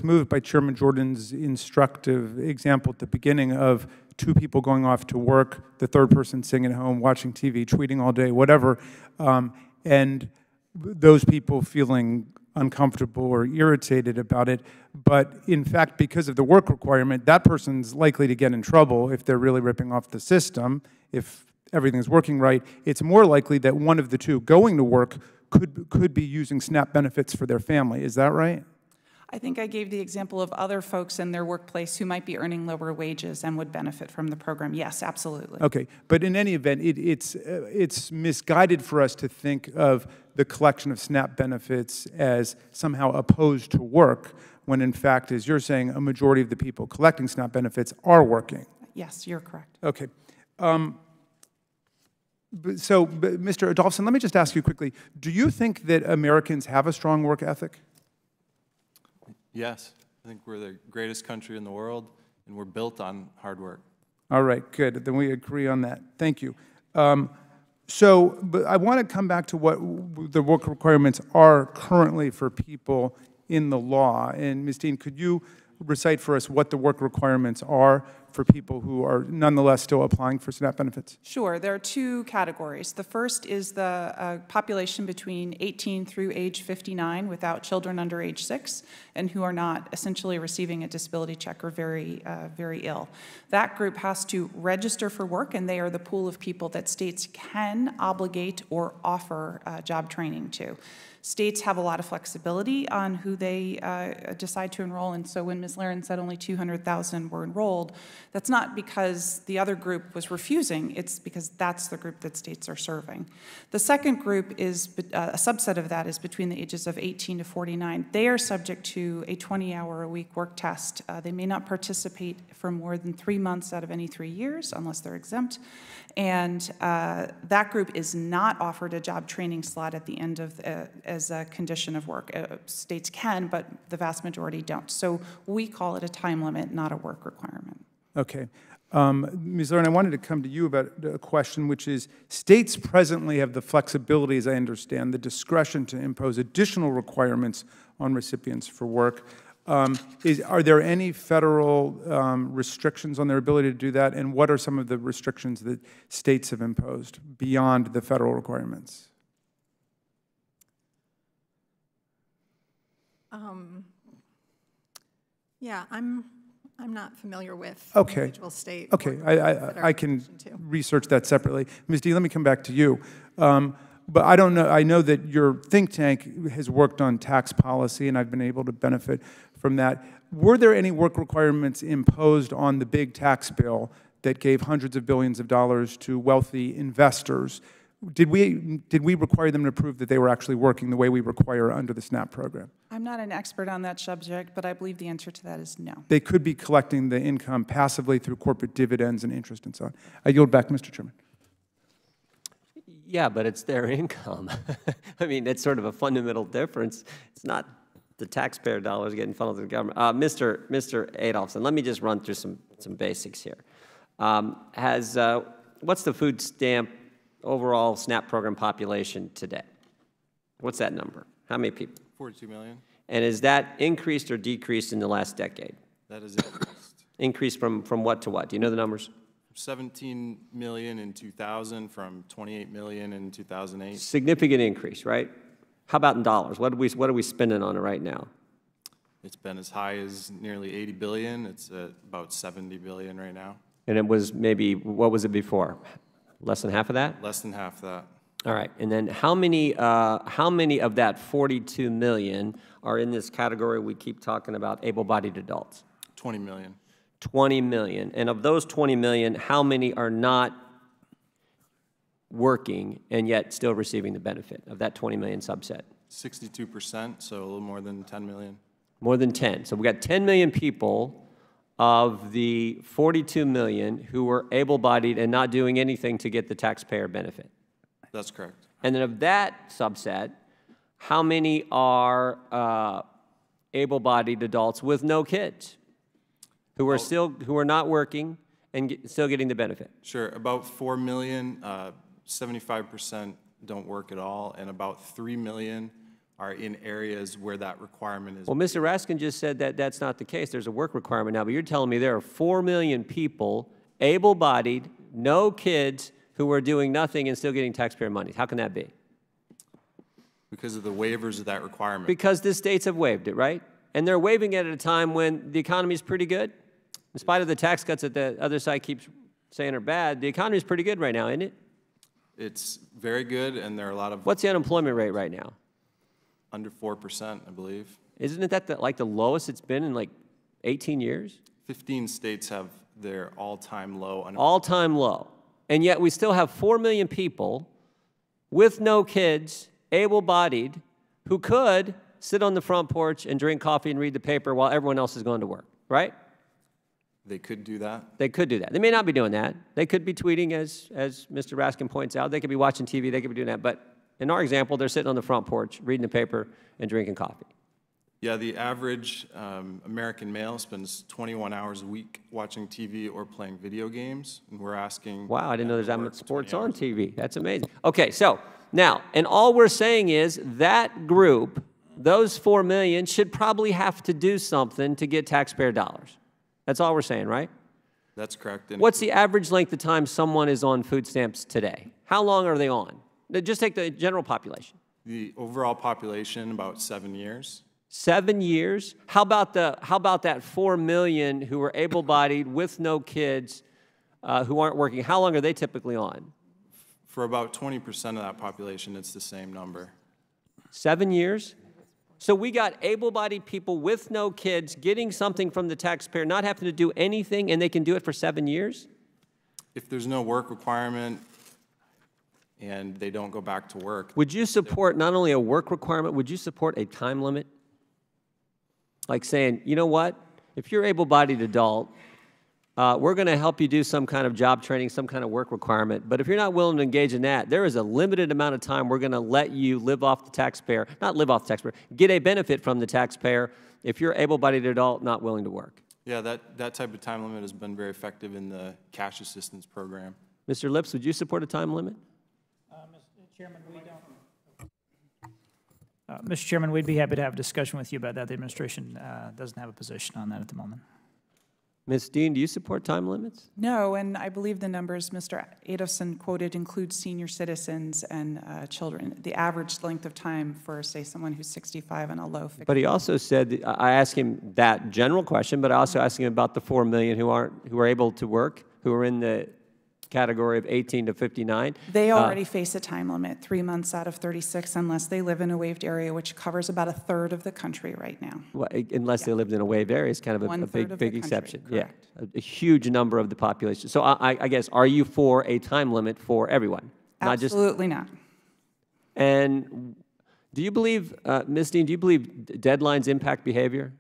moved by Chairman Jordan's instructive example at the beginning of two people going off to work, the third person sitting at home, watching TV, tweeting all day, whatever, and those people feeling uncomfortable or irritated about it, but in fact, because of the work requirement, that person's likely to get in trouble if they're really ripping off the system. If everything's working right, it's more likely that one of the two going to work could be using SNAP benefits for their family. Is that right? I think I gave the example of other folks in their workplace who might be earning lower wages and would benefit from the program. Yes, absolutely. Okay, but in any event, it's misguided for us to think of the collection of SNAP benefits as somehow opposed to work, when in fact, as you're saying, a majority of the people collecting SNAP benefits are working. Yes, you're correct. Okay. So, Mr. Adolphson, let me just ask you quickly, do you think that Americans have a strong work ethic? Yes, I think we're the greatest country in the world, and we're built on hard work. All right, good. Then we agree on that. Thank you. But I want to come back to what the work requirements are currently for people in the law. And Ms. Dean, could you recite for us what the work requirements are for people who are nonetheless still applying for SNAP benefits? Sure. There are two categories. The first is the population between 18 through age 59 without children under age 6 and who are not essentially receiving a disability check or very ill. That group has to register for work, and they are the pool of people that states can obligate or offer job training to. States have a lot of flexibility on who they decide to enroll, and so when Ms. Laren said only 200,000 were enrolled, that's not because the other group was refusing, it's because that's the group that states are serving. The second group is, a subset of that is between the ages of 18 to 49. They are subject to a 20-hour-a-week work test. They may not participate for more than 3 months out of any 3 years, unless they're exempt, and that group is not offered a job training slot at the end of as a condition of work. States can, but the vast majority don't. So we call it a time limit, not a work requirement. Okay. Ms. Laren, I wanted to come to you about a question, which is, states presently have the flexibility, as I understand, the discretion to impose additional requirements on recipients for work. Are there any federal restrictions on their ability to do that, and what are some of the restrictions that states have imposed beyond the federal requirements? Yeah, I'm not familiar with okay. individual state. Okay, I can research that separately. Ms. Dean, let me come back to you. But I don't know, I know that your think tank has worked on tax policy, and I've been able to benefit from that. Were there any work requirements imposed on the big tax bill that gave hundreds of billions of dollars to wealthy investors Did we require them to prove that they were actually working the way we require under the SNAP program? I'm not an expert on that subject, but I believe the answer to that is no. They could be collecting the income passively through corporate dividends and interest and so on. I yield back, Mr. Chairman. Yeah, but it's their income. I mean, that's sort of a fundamental difference. It's not the taxpayer dollars getting funneled to the government. Mr. Adolphson, let me just run through some basics here. What's the food stamp overall SNAP program population today? What's that number? How many people? 42 million. And is that increased or decreased in the last decade? That is increased. Increased from what to what? Do you know the numbers? 17 million in 2000 from 28 million in 2008. Significant increase, right? How about in dollars? What are we spending on it right now? It's been as high as nearly 80 billion. It's at about 70 billion right now. And it was maybe, what was it before? Less than half of that? Less than half that. All right. And then how many of that 42 million are in this category we keep talking about, able-bodied adults? 20 million. 20 million. And of those 20 million, how many are not working and yet still receiving the benefit of that 20 million subset? 62%, so a little more than 10 million. More than 10. So we got 10 million people of the 42 million who were able-bodied and not doing anything to get the taxpayer benefit. That's correct. And then of that subset, how many are able-bodied adults with no kids who are not working and still getting the benefit? Sure. About 4 million, 75% don't work at all, and about 3 million are in areas where that requirement is. Well, Mr. Raskin just said that that's not the case. There's a work requirement now, but you're telling me there are 4 million people, able-bodied, no kids, who are doing nothing and still getting taxpayer money. How can that be? Because of the waivers of that requirement. Because the states have waived it, right? And they're waiving it at a time when the economy is pretty good. In spite of the tax cuts that the other side keeps saying are bad, the economy is pretty good right now, isn't it? It's very good, and there are a lot of... What's the unemployment rate right now? Under 4%, I believe. Isn't it that like the lowest it's been in like 18 years? 15 states have their all-time low unemployment. All-time low. And yet we still have 4 million people with no kids, able-bodied, who could sit on the front porch and drink coffee and read the paper while everyone else is going to work, right? They could do that. They could do that. They may not be doing that. They could be tweeting, as Mr. Raskin points out. They could be watching TV. They could be doing that. But in our example, they're sitting on the front porch, reading the paper and drinking coffee. Yeah, the average American male spends 21 hours a week watching TV or playing video games, and we're asking... Wow, I didn't know there's that much sports on TV. That's amazing. Okay, so now, and all we're saying is that group, those 4 million, should probably have to do something to get taxpayer dollars. That's all we're saying, right? That's correct. And what's the average length of time someone is on food stamps today? How long are they on? Just take the general population. The overall population, about 7 years. 7 years? How about that 4 million who are able-bodied with no kids who aren't working? How long are they typically on? For about 20% of that population, it's the same number. 7 years? So we got able-bodied people with no kids getting something from the taxpayer, not having to do anything, and they can do it for 7 years? If there's no work requirement and they don't go back to work. Would you support not only a work requirement, would you support a time limit? Like saying, you know what, if you're an able-bodied adult, we're going to help you do some kind of job training, some kind of work requirement, but if you're not willing to engage in that, there is a limited amount of time we're going to let you live off the taxpayer, not live off the taxpayer, get a benefit from the taxpayer if you're an able-bodied adult not willing to work. Yeah, that type of time limit has been very effective in the cash assistance program. Mr. Lips, would you support a time limit? Mr. Chairman, we don't. Mr. Chairman, we'd be happy to have a discussion with you about that. The administration doesn't have a position on that at the moment. Ms. Dean, do you support time limits? No, and I believe the numbers Mr. Adolphson quoted include senior citizens and children. The average length of time for, say, someone who's 65 and a low fixed. But he also said, I asked him that general question, but I also asked him about the 4 million who are able to work, who are in the category of 18 to 59. They already face a time limit, 3 months out of 36, unless they live in a waived area, which covers about 1/3 of the country right now. Well, unless they lived in a waived area, it's kind of a big exception. Correct. Yeah, a huge number of the population. So I guess, are you for a time limit for everyone? Not just. Absolutely not. And do you believe, Ms. Dean, do you believe deadlines impact behavior?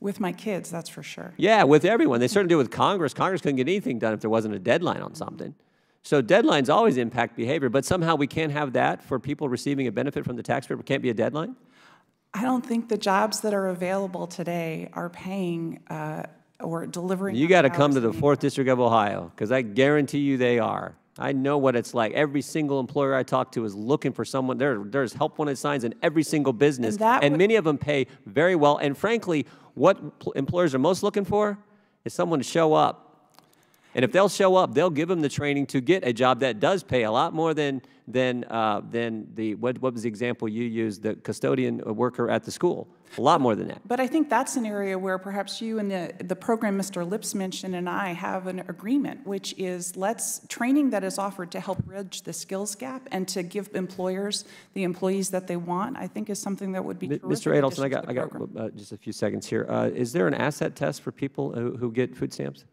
With my kids, that's for sure. Yeah, with everyone. They certainly do with Congress. Congress couldn't get anything done if there wasn't a deadline on something. So deadlines always impact behavior, but somehow we can't have that for people receiving a benefit from the taxpayer. It can't be a deadline? I don't think the jobs that are available today are paying or delivering. You got to come to the 4th District of Ohio, because I guarantee you they are. I know what it's like. Every single employer I talk to is looking for someone. There's help wanted signs in every single business, and many of them pay very well. And frankly, what employers are most looking for is someone to show up. And if they'll show up, they'll give them the training to get a job that does pay a lot more than the, what was the example you used, the custodian worker at the school? A lot more than that. But I think that's an area where perhaps you and the program Mr. Lips mentioned and I have an agreement, which is training that is offered to help bridge the skills gap and to give employers the employees that they want, I think is something that would be terrific. Mr. Adelson, I got just a few seconds here. Is there an asset test for people who get food stamps?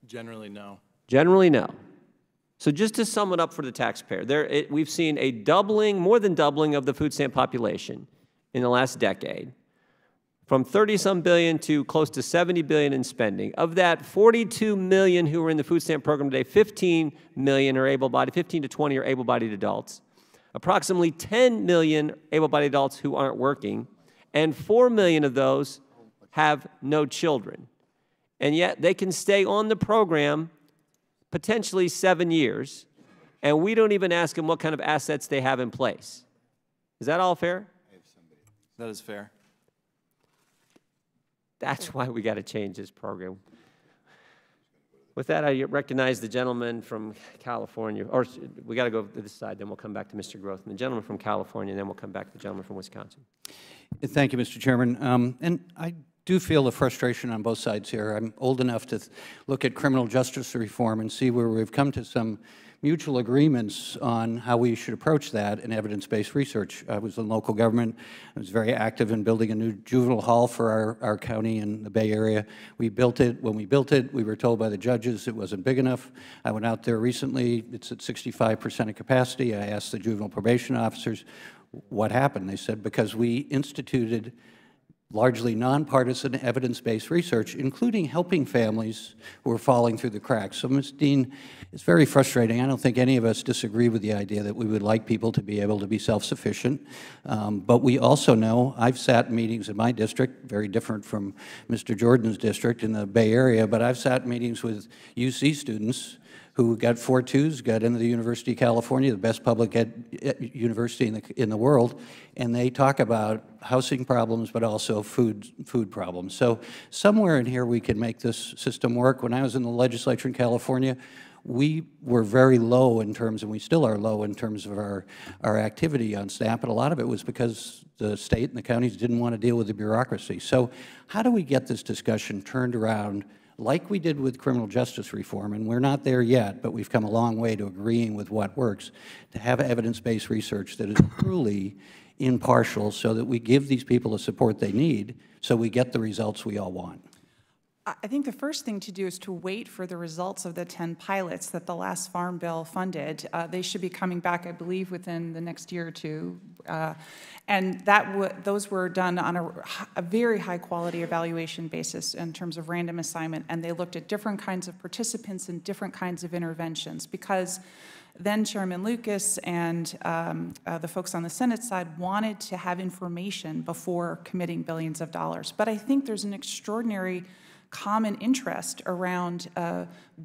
Generally, no. Generally, no. So just to sum it up for the taxpayer, we've seen a doubling, more than doubling of the food stamp population in the last decade, from 30-some billion to close to 70 billion in spending. Of that, 42 million who are in the food stamp program today, 15 million are able-bodied, 15 to 20 are able-bodied adults. Approximately 10 million able-bodied adults who aren't working, and 4 million of those have no children. And yet they can stay on the program potentially 7 years, and we don't even ask them what kind of assets they have in place. Is that all fair? That is fair. That's why we got to change this program. With that, I recognize the gentleman from California, or we got to go to this side, then we'll come back to Mr. Groth, and the gentleman from California, and then we'll come back to the gentleman from Wisconsin. Thank you, Mr. Chairman. And I do feel the frustration on both sides here. I'm old enough to look at criminal justice reform and see where we've come to some mutual agreements on how we should approach that in evidence-based research. I was in local government. I was very active in building a new juvenile hall for our county in the Bay Area. We built it. When we built it, we were told by the judges it wasn't big enough. I went out there recently. It's at 65% of capacity. I asked the juvenile probation officers what happened. They said, because we instituted largely nonpartisan evidence-based research, including helping families who are falling through the cracks. So, Ms. Dean, it's very frustrating. I don't think any of us disagree with the idea that we would like people to be able to be self-sufficient. But we also know, I've sat in meetings in my district, very different from Mr. Jordan's district in the Bay Area, but I've sat in meetings with UC students who got 4.2s, got into the University of California, the best public university in the world, and they talk about housing problems, but also food problems. So somewhere in here we can make this system work. When I was in the legislature in California, we were very low in terms, and we still are low in terms of our activity on SNAP, but a lot of it was because the state and the counties didn't want to deal with the bureaucracy. So how do we get this discussion turned around like we did with criminal justice reform, and we're not there yet, but we've come a long way to agreeing with what works, to have evidence-based research that is truly impartial so that we give these people the support they need so we get the results we all want? I think the first thing to do is to wait for the results of the 10 pilots that the last Farm Bill funded. They should be coming back, I believe, within the next year or two. And those were done on a very high-quality evaluation basis in terms of random assignment, and they looked at different kinds of participants and different kinds of interventions, because then Chairman Lucas and the folks on the Senate side wanted to have information before committing billions of dollars. But I think there's an extraordinary common interest around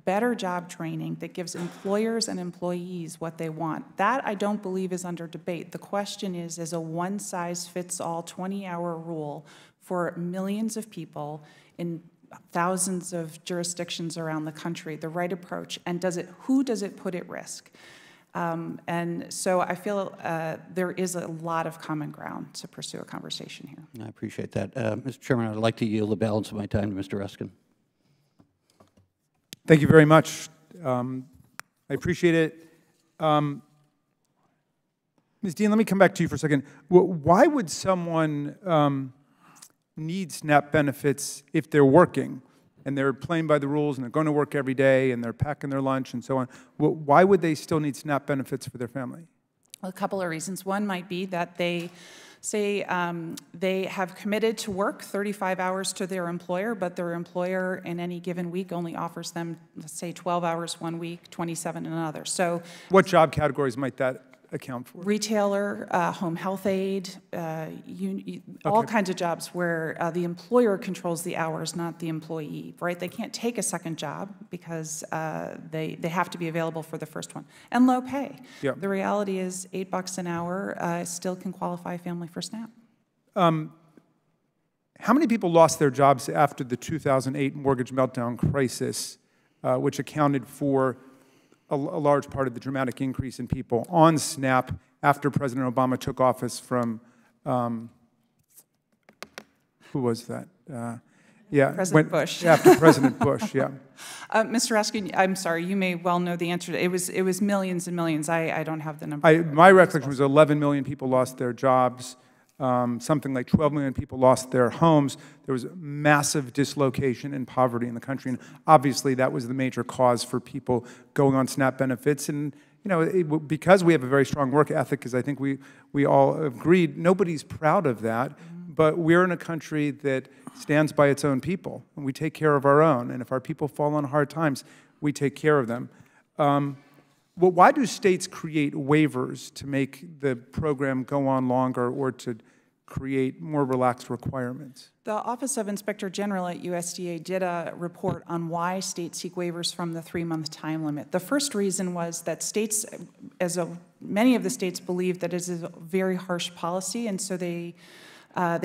better job training that gives employers and employees what they want. That, I don't believe, is under debate. The question is a one-size-fits-all 20-hour rule for millions of people in thousands of jurisdictions around the country the right approach, and who does it put at risk? And so I feel there is a lot of common ground to pursue a conversation here. I appreciate that. Mr. Chairman, I'd like to yield the balance of my time to Mr. Ruskin. Thank you very much. I appreciate it. Ms. Dean, let me come back to you for a second. Why would someone need SNAP benefits if they're working? and they're playing by the rules, and they're going to work every day, and they're packing their lunch and so on, why would they still need SNAP benefits for their family? A couple of reasons. One might be that they say they have committed to work 35 hours to their employer, but their employer in any given week only offers them, let's say, 12 hours one week, 27 another. So what job categories might that account for? Retailer, home health aid, all kinds of jobs where the employer controls the hours, not the employee, right? They can't take a second job because they have to be available for the first one. And low pay. Yeah. The reality is $8 an hour still can qualify a family for SNAP. How many people lost their jobs after the 2008 mortgage meltdown crisis, which accounted for a large part of the dramatic increase in people on SNAP after President Obama took office from, who was that? President Bush. After President Bush, yeah. Mr. Raskin, I'm sorry, you may well know the answer. It was millions and millions. I don't have the number. My recollection was 11 million people lost their jobs. Something like 12 million people lost their homes. There was massive dislocation and poverty in the country, and obviously that was the major cause for people going on SNAP benefits. And because we have a very strong work ethic, as I think we all agreed, nobody's proud of that, but we're in a country that stands by its own people, and we take care of our own, and if our people fall on hard times, we take care of them. Well, why do states create waivers to make the program go on longer or to create more relaxed requirements? The Office of Inspector General at USDA did a report on why states seek waivers from the 3-month time limit. The first reason was that states, many of the states believe that it is a very harsh policy, and so they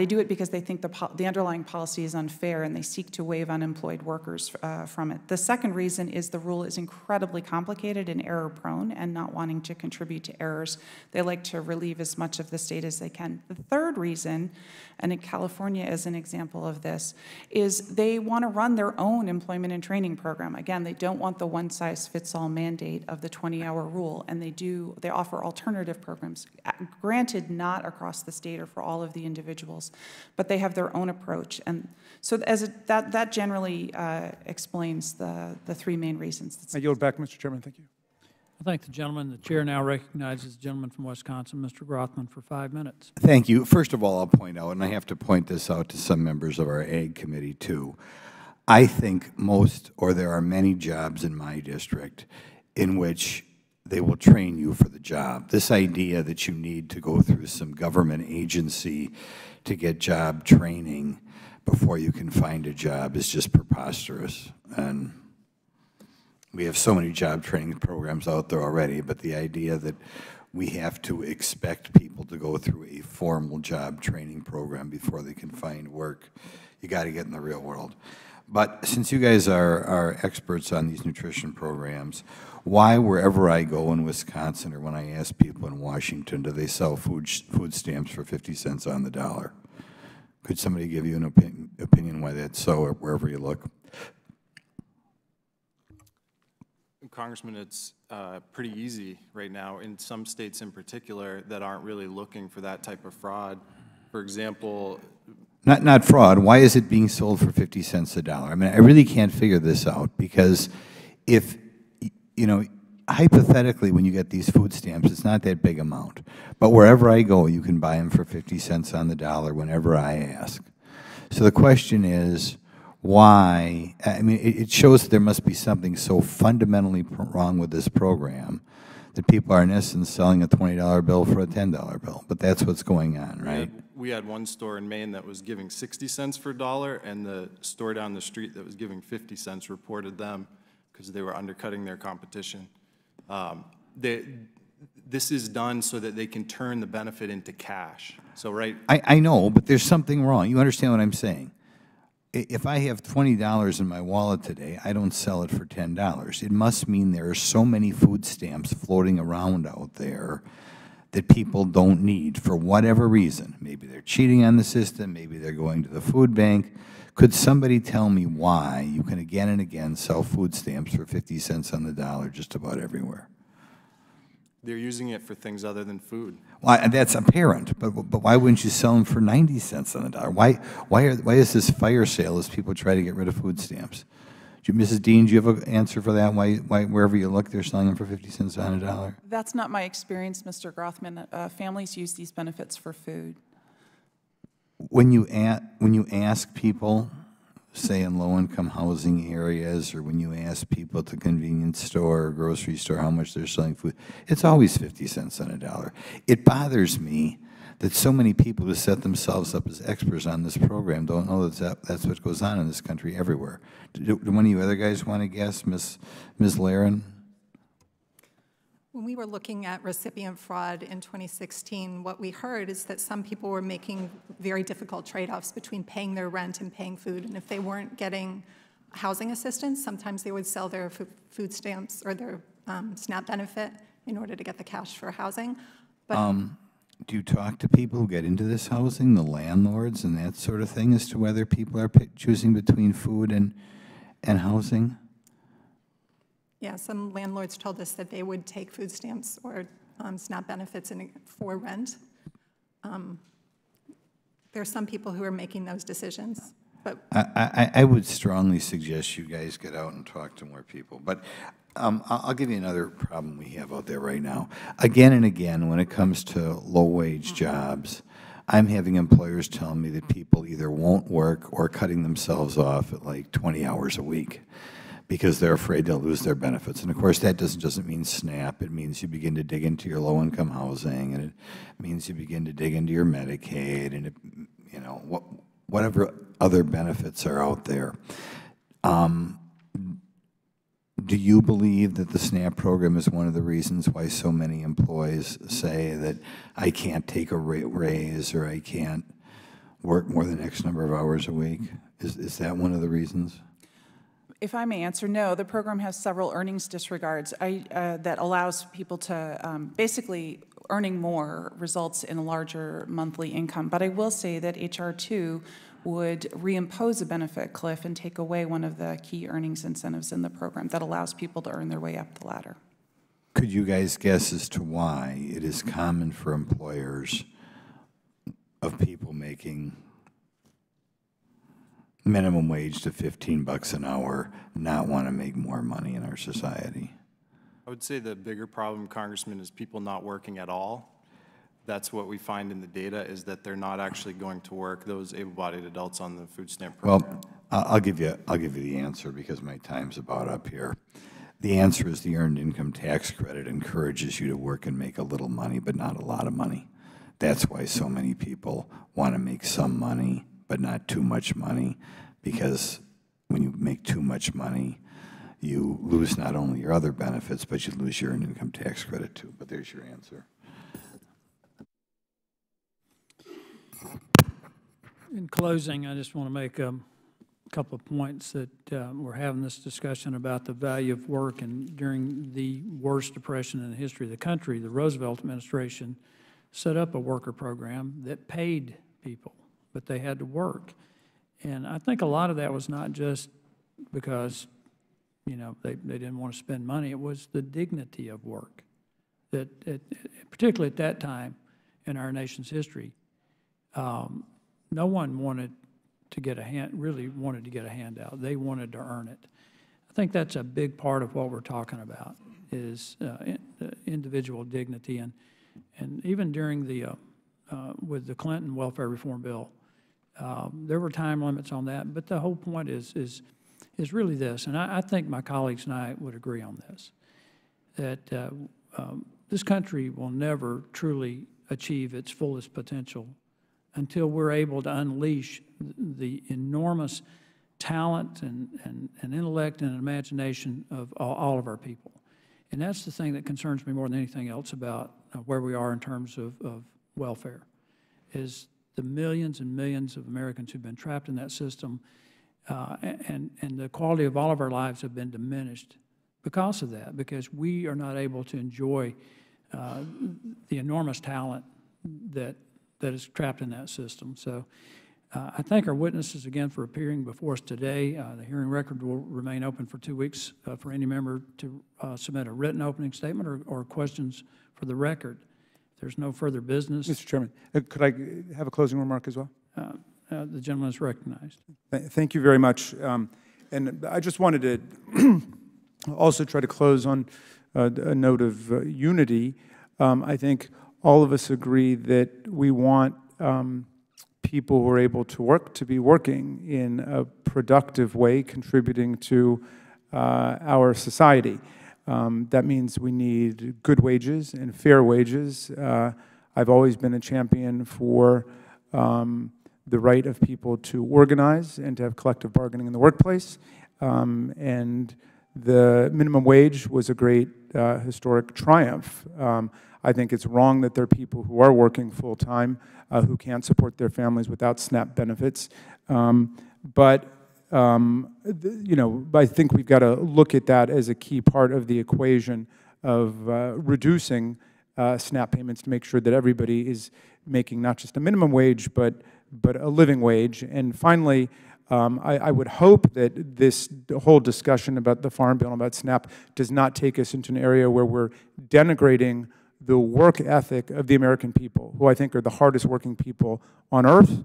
do it because they think the underlying policy is unfair, and they seek to waive unemployed workers from it. The second reason is the rule is incredibly complicated and error-prone, and not wanting to contribute to errors, they like to relieve as much of the state as they can. The third reason, and in California is an example of this, is they want to run their own employment and training program. Again, they don't want the one-size-fits-all mandate of the 20-hour rule, and they offer alternative programs, granted not across the state or for all of the individuals, but they have their own approach. And so that generally explains the three main reasons. I yield back, Mr. Chairman. Thank you. I thank the gentleman. The chair now recognizes the gentleman from Wisconsin, Mr. Grothman, for 5 minutes. Thank you. First of all, I'll point out, and I have to point this out to some members of our Ag Committee too, I think there are many jobs in my district in which they will train you for the job. This idea that you need to go through some government agency to get job training before you can find a job is just preposterous. And we have so many job training programs out there already, but the idea that we have to expect people to go through a formal job training program before they can find work, you got to get in the real world. But since you guys are experts on these nutrition programs, why, wherever I go in Wisconsin or when I ask people in Washington, do they sell food stamps for 50 cents on the dollar? Could somebody give you an opinion why that's so, or wherever you look? Congressman, it's pretty easy right now in some states in particular that aren't really looking for that type of fraud. For example, Not fraud. Why is it being sold for 50 cents a dollar? I mean, I really can't figure this out, because if, hypothetically, when you get these food stamps, it's not that big amount. But wherever I go, you can buy them for 50 cents on the dollar whenever I ask. So the question is, why? I mean, it shows that there must be something so fundamentally wrong with this program that people are in essence selling a $20 bill for a $10 bill. But that's what's going on, right? we had one store in Maine that was giving 60 cents for a dollar, and the store down the street that was giving 50 cents reported them because they were undercutting their competition. This is done so that they can turn the benefit into cash. So, right? I know, but there's something wrong. You understand what I'm saying? If I have $20 in my wallet today, I don't sell it for $10. It must mean there are so many food stamps floating around out there that people don't need for whatever reason. Maybe they're cheating on the system, maybe they're going to the food bank. Could somebody tell me why you can again and again sell food stamps for 50 cents on the dollar just about everywhere? They're using it for things other than food. Well, and that's apparent, but why wouldn't you sell them for 90 cents on the dollar? Why is this fire sale as people try to get rid of food stamps? Mrs. Dean, do you have an answer for that? Why wherever you look, they're selling them for 50 cents on a dollar? That's not my experience, Mr. Grothman. Families use these benefits for food. When you ask people, say in low-income housing areas, or when you ask people at the convenience store or grocery store how much they're selling food, it's always 50 cents on a dollar. It bothers me that so many people who set themselves up as experts on this program don't know that that's what goes on in this country everywhere. Do one of you other guys want to guess, Ms. Laren? When we were looking at recipient fraud in 2016, what we heard is that some people were making very difficult trade-offs between paying their rent and paying food. And if they weren't getting housing assistance, sometimes they would sell their food stamps or their SNAP benefit in order to get the cash for housing. But do you talk to people who get into this housing, the landlords and that sort of thing, as to whether people are choosing between food and housing? Yeah, some landlords told us that they would take food stamps or SNAP benefits for rent. There are some people who are making those decisions. But I would strongly suggest you guys get out and talk to more people. But I'll give you another problem we have out there right now. Again and again, when it comes to low-wage jobs, I'm having employers tell me that people either won't work or cutting themselves off at like 20 hours a week because they're afraid they'll lose their benefits. And of course, that doesn't mean SNAP. It means you begin to dig into your low-income housing, and it means you begin to dig into your Medicaid, and it, you know, whatever other benefits are out there. Do you believe that the SNAP program is one of the reasons why so many employees say that I can't take a raise or I can't work more than X number of hours a week? Is that one of the reasons? If I may answer, no. The program has several earnings disregards that allows people to basically earning more results in a larger monthly income. But I will say that H.R. 2 would reimpose a benefit cliff and take away one of the key earnings incentives in the program that allows people to earn their way up the ladder. Could you guys guess as to why it is common for employers of people making minimum wage to $15 an hour not want to make more money in our society? I would say the bigger problem, Congressman, is people not working at all. That's what we find in the data, is that they're not actually going to work, those able-bodied adults on the food stamp program. Well, I'll give you the answer because my time's about up here. The answer is the Earned Income Tax Credit encourages you to work and make a little money, but not a lot of money. That's why so many people want to make some money, but not too much money, because when you make too much money, you lose not only your other benefits, but you lose your Earned Income Tax Credit too. But there's your answer. In closing, I just want to make a couple of points that we're having this discussion about the value of work, and during the worst depression in the history of the country, the Roosevelt administration set up a worker program that paid people, but they had to work. And I think a lot of that was not just because, you know, they didn't want to spend money. It was the dignity of work that, particularly at that time in our nation's history, no one wanted to get really wanted to get a handout. They wanted to earn it. I think that's a big part of what we're talking about, is individual dignity. And even during the, with the Clinton welfare reform bill, there were time limits on that. But the whole point is really this, and I think my colleagues and I would agree on this, that this country will never truly achieve its fullest potential until we're able to unleash the enormous talent and intellect and imagination of all of our people. And that's the thing that concerns me more than anything else about where we are in terms of welfare, is the millions and millions of Americans who've been trapped in that system, and the quality of all of our lives have been diminished because of that, because we are not able to enjoy the enormous talent that is trapped in that system. So I thank our witnesses again for appearing before us today. The hearing record will remain open for 2 weeks for any member to submit a written opening statement or questions for the record. If there's no further business. Mr. Chairman, could I have a closing remark as well? The gentleman is recognized. Thank you very much. And I just wanted to also try to close on a note of unity. I think all of us agree that we want people who are able to work to be working in a productive way, contributing to our society. That means we need good wages and fair wages. I've always been a champion for the right of people to organize and to have collective bargaining in the workplace. And the minimum wage was a great historic triumph. I think it's wrong that there are people who are working full-time who can't support their families without SNAP benefits. But I think we've got to look at that as a key part of the equation of reducing SNAP payments to make sure that everybody is making not just a minimum wage, but a living wage. And finally, I would hope that this whole discussion about the Farm Bill and about SNAP does not take us into an area where we're denigrating the work ethic of the American people, who I think are the hardest working people on earth.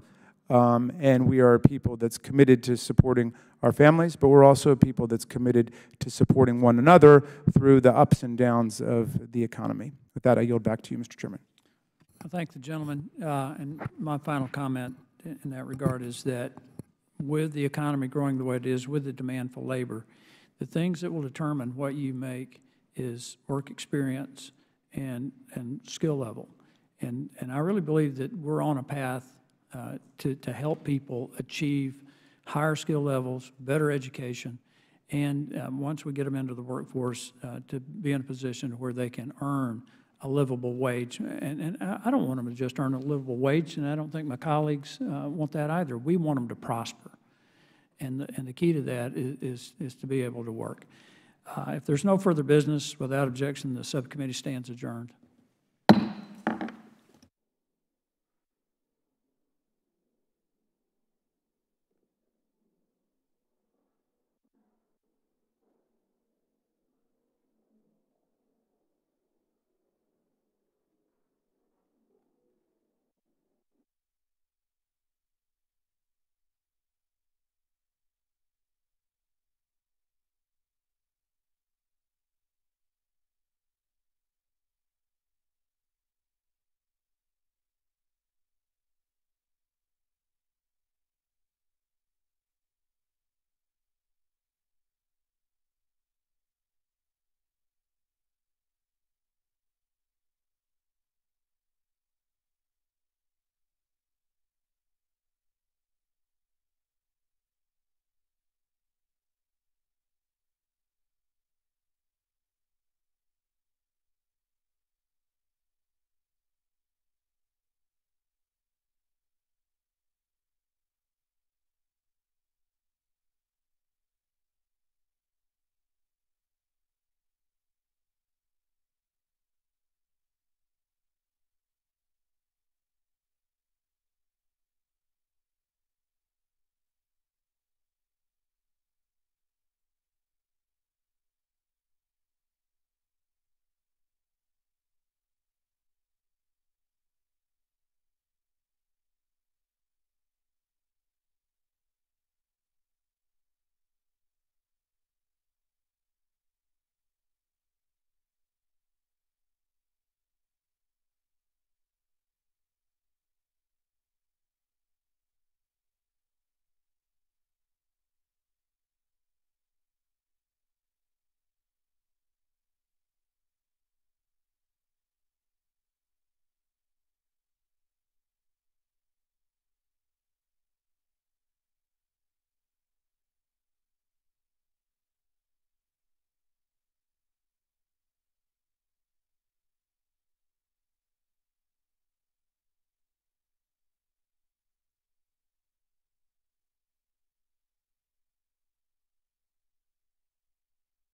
And we are a people that's committed to supporting our families, but we're also a people that's committed to supporting one another through the ups and downs of the economy. With that, I yield back to you, Mr. Chairman. I thank the gentleman. And my final comment in that regard is that with the economy growing the way it is, with the demand for labor, the things that will determine what you make is work experience and skill level. And I really believe that we're on a path to help people achieve higher skill levels, better education, and once we get them into the workforce, to be in a position where they can earn a livable wage. And I don't want them to just earn a livable wage, and I don't think my colleagues want that either. We want them to prosper. And the key to that is to be able to work. If there's no further business, without objection, the subcommittee stands adjourned.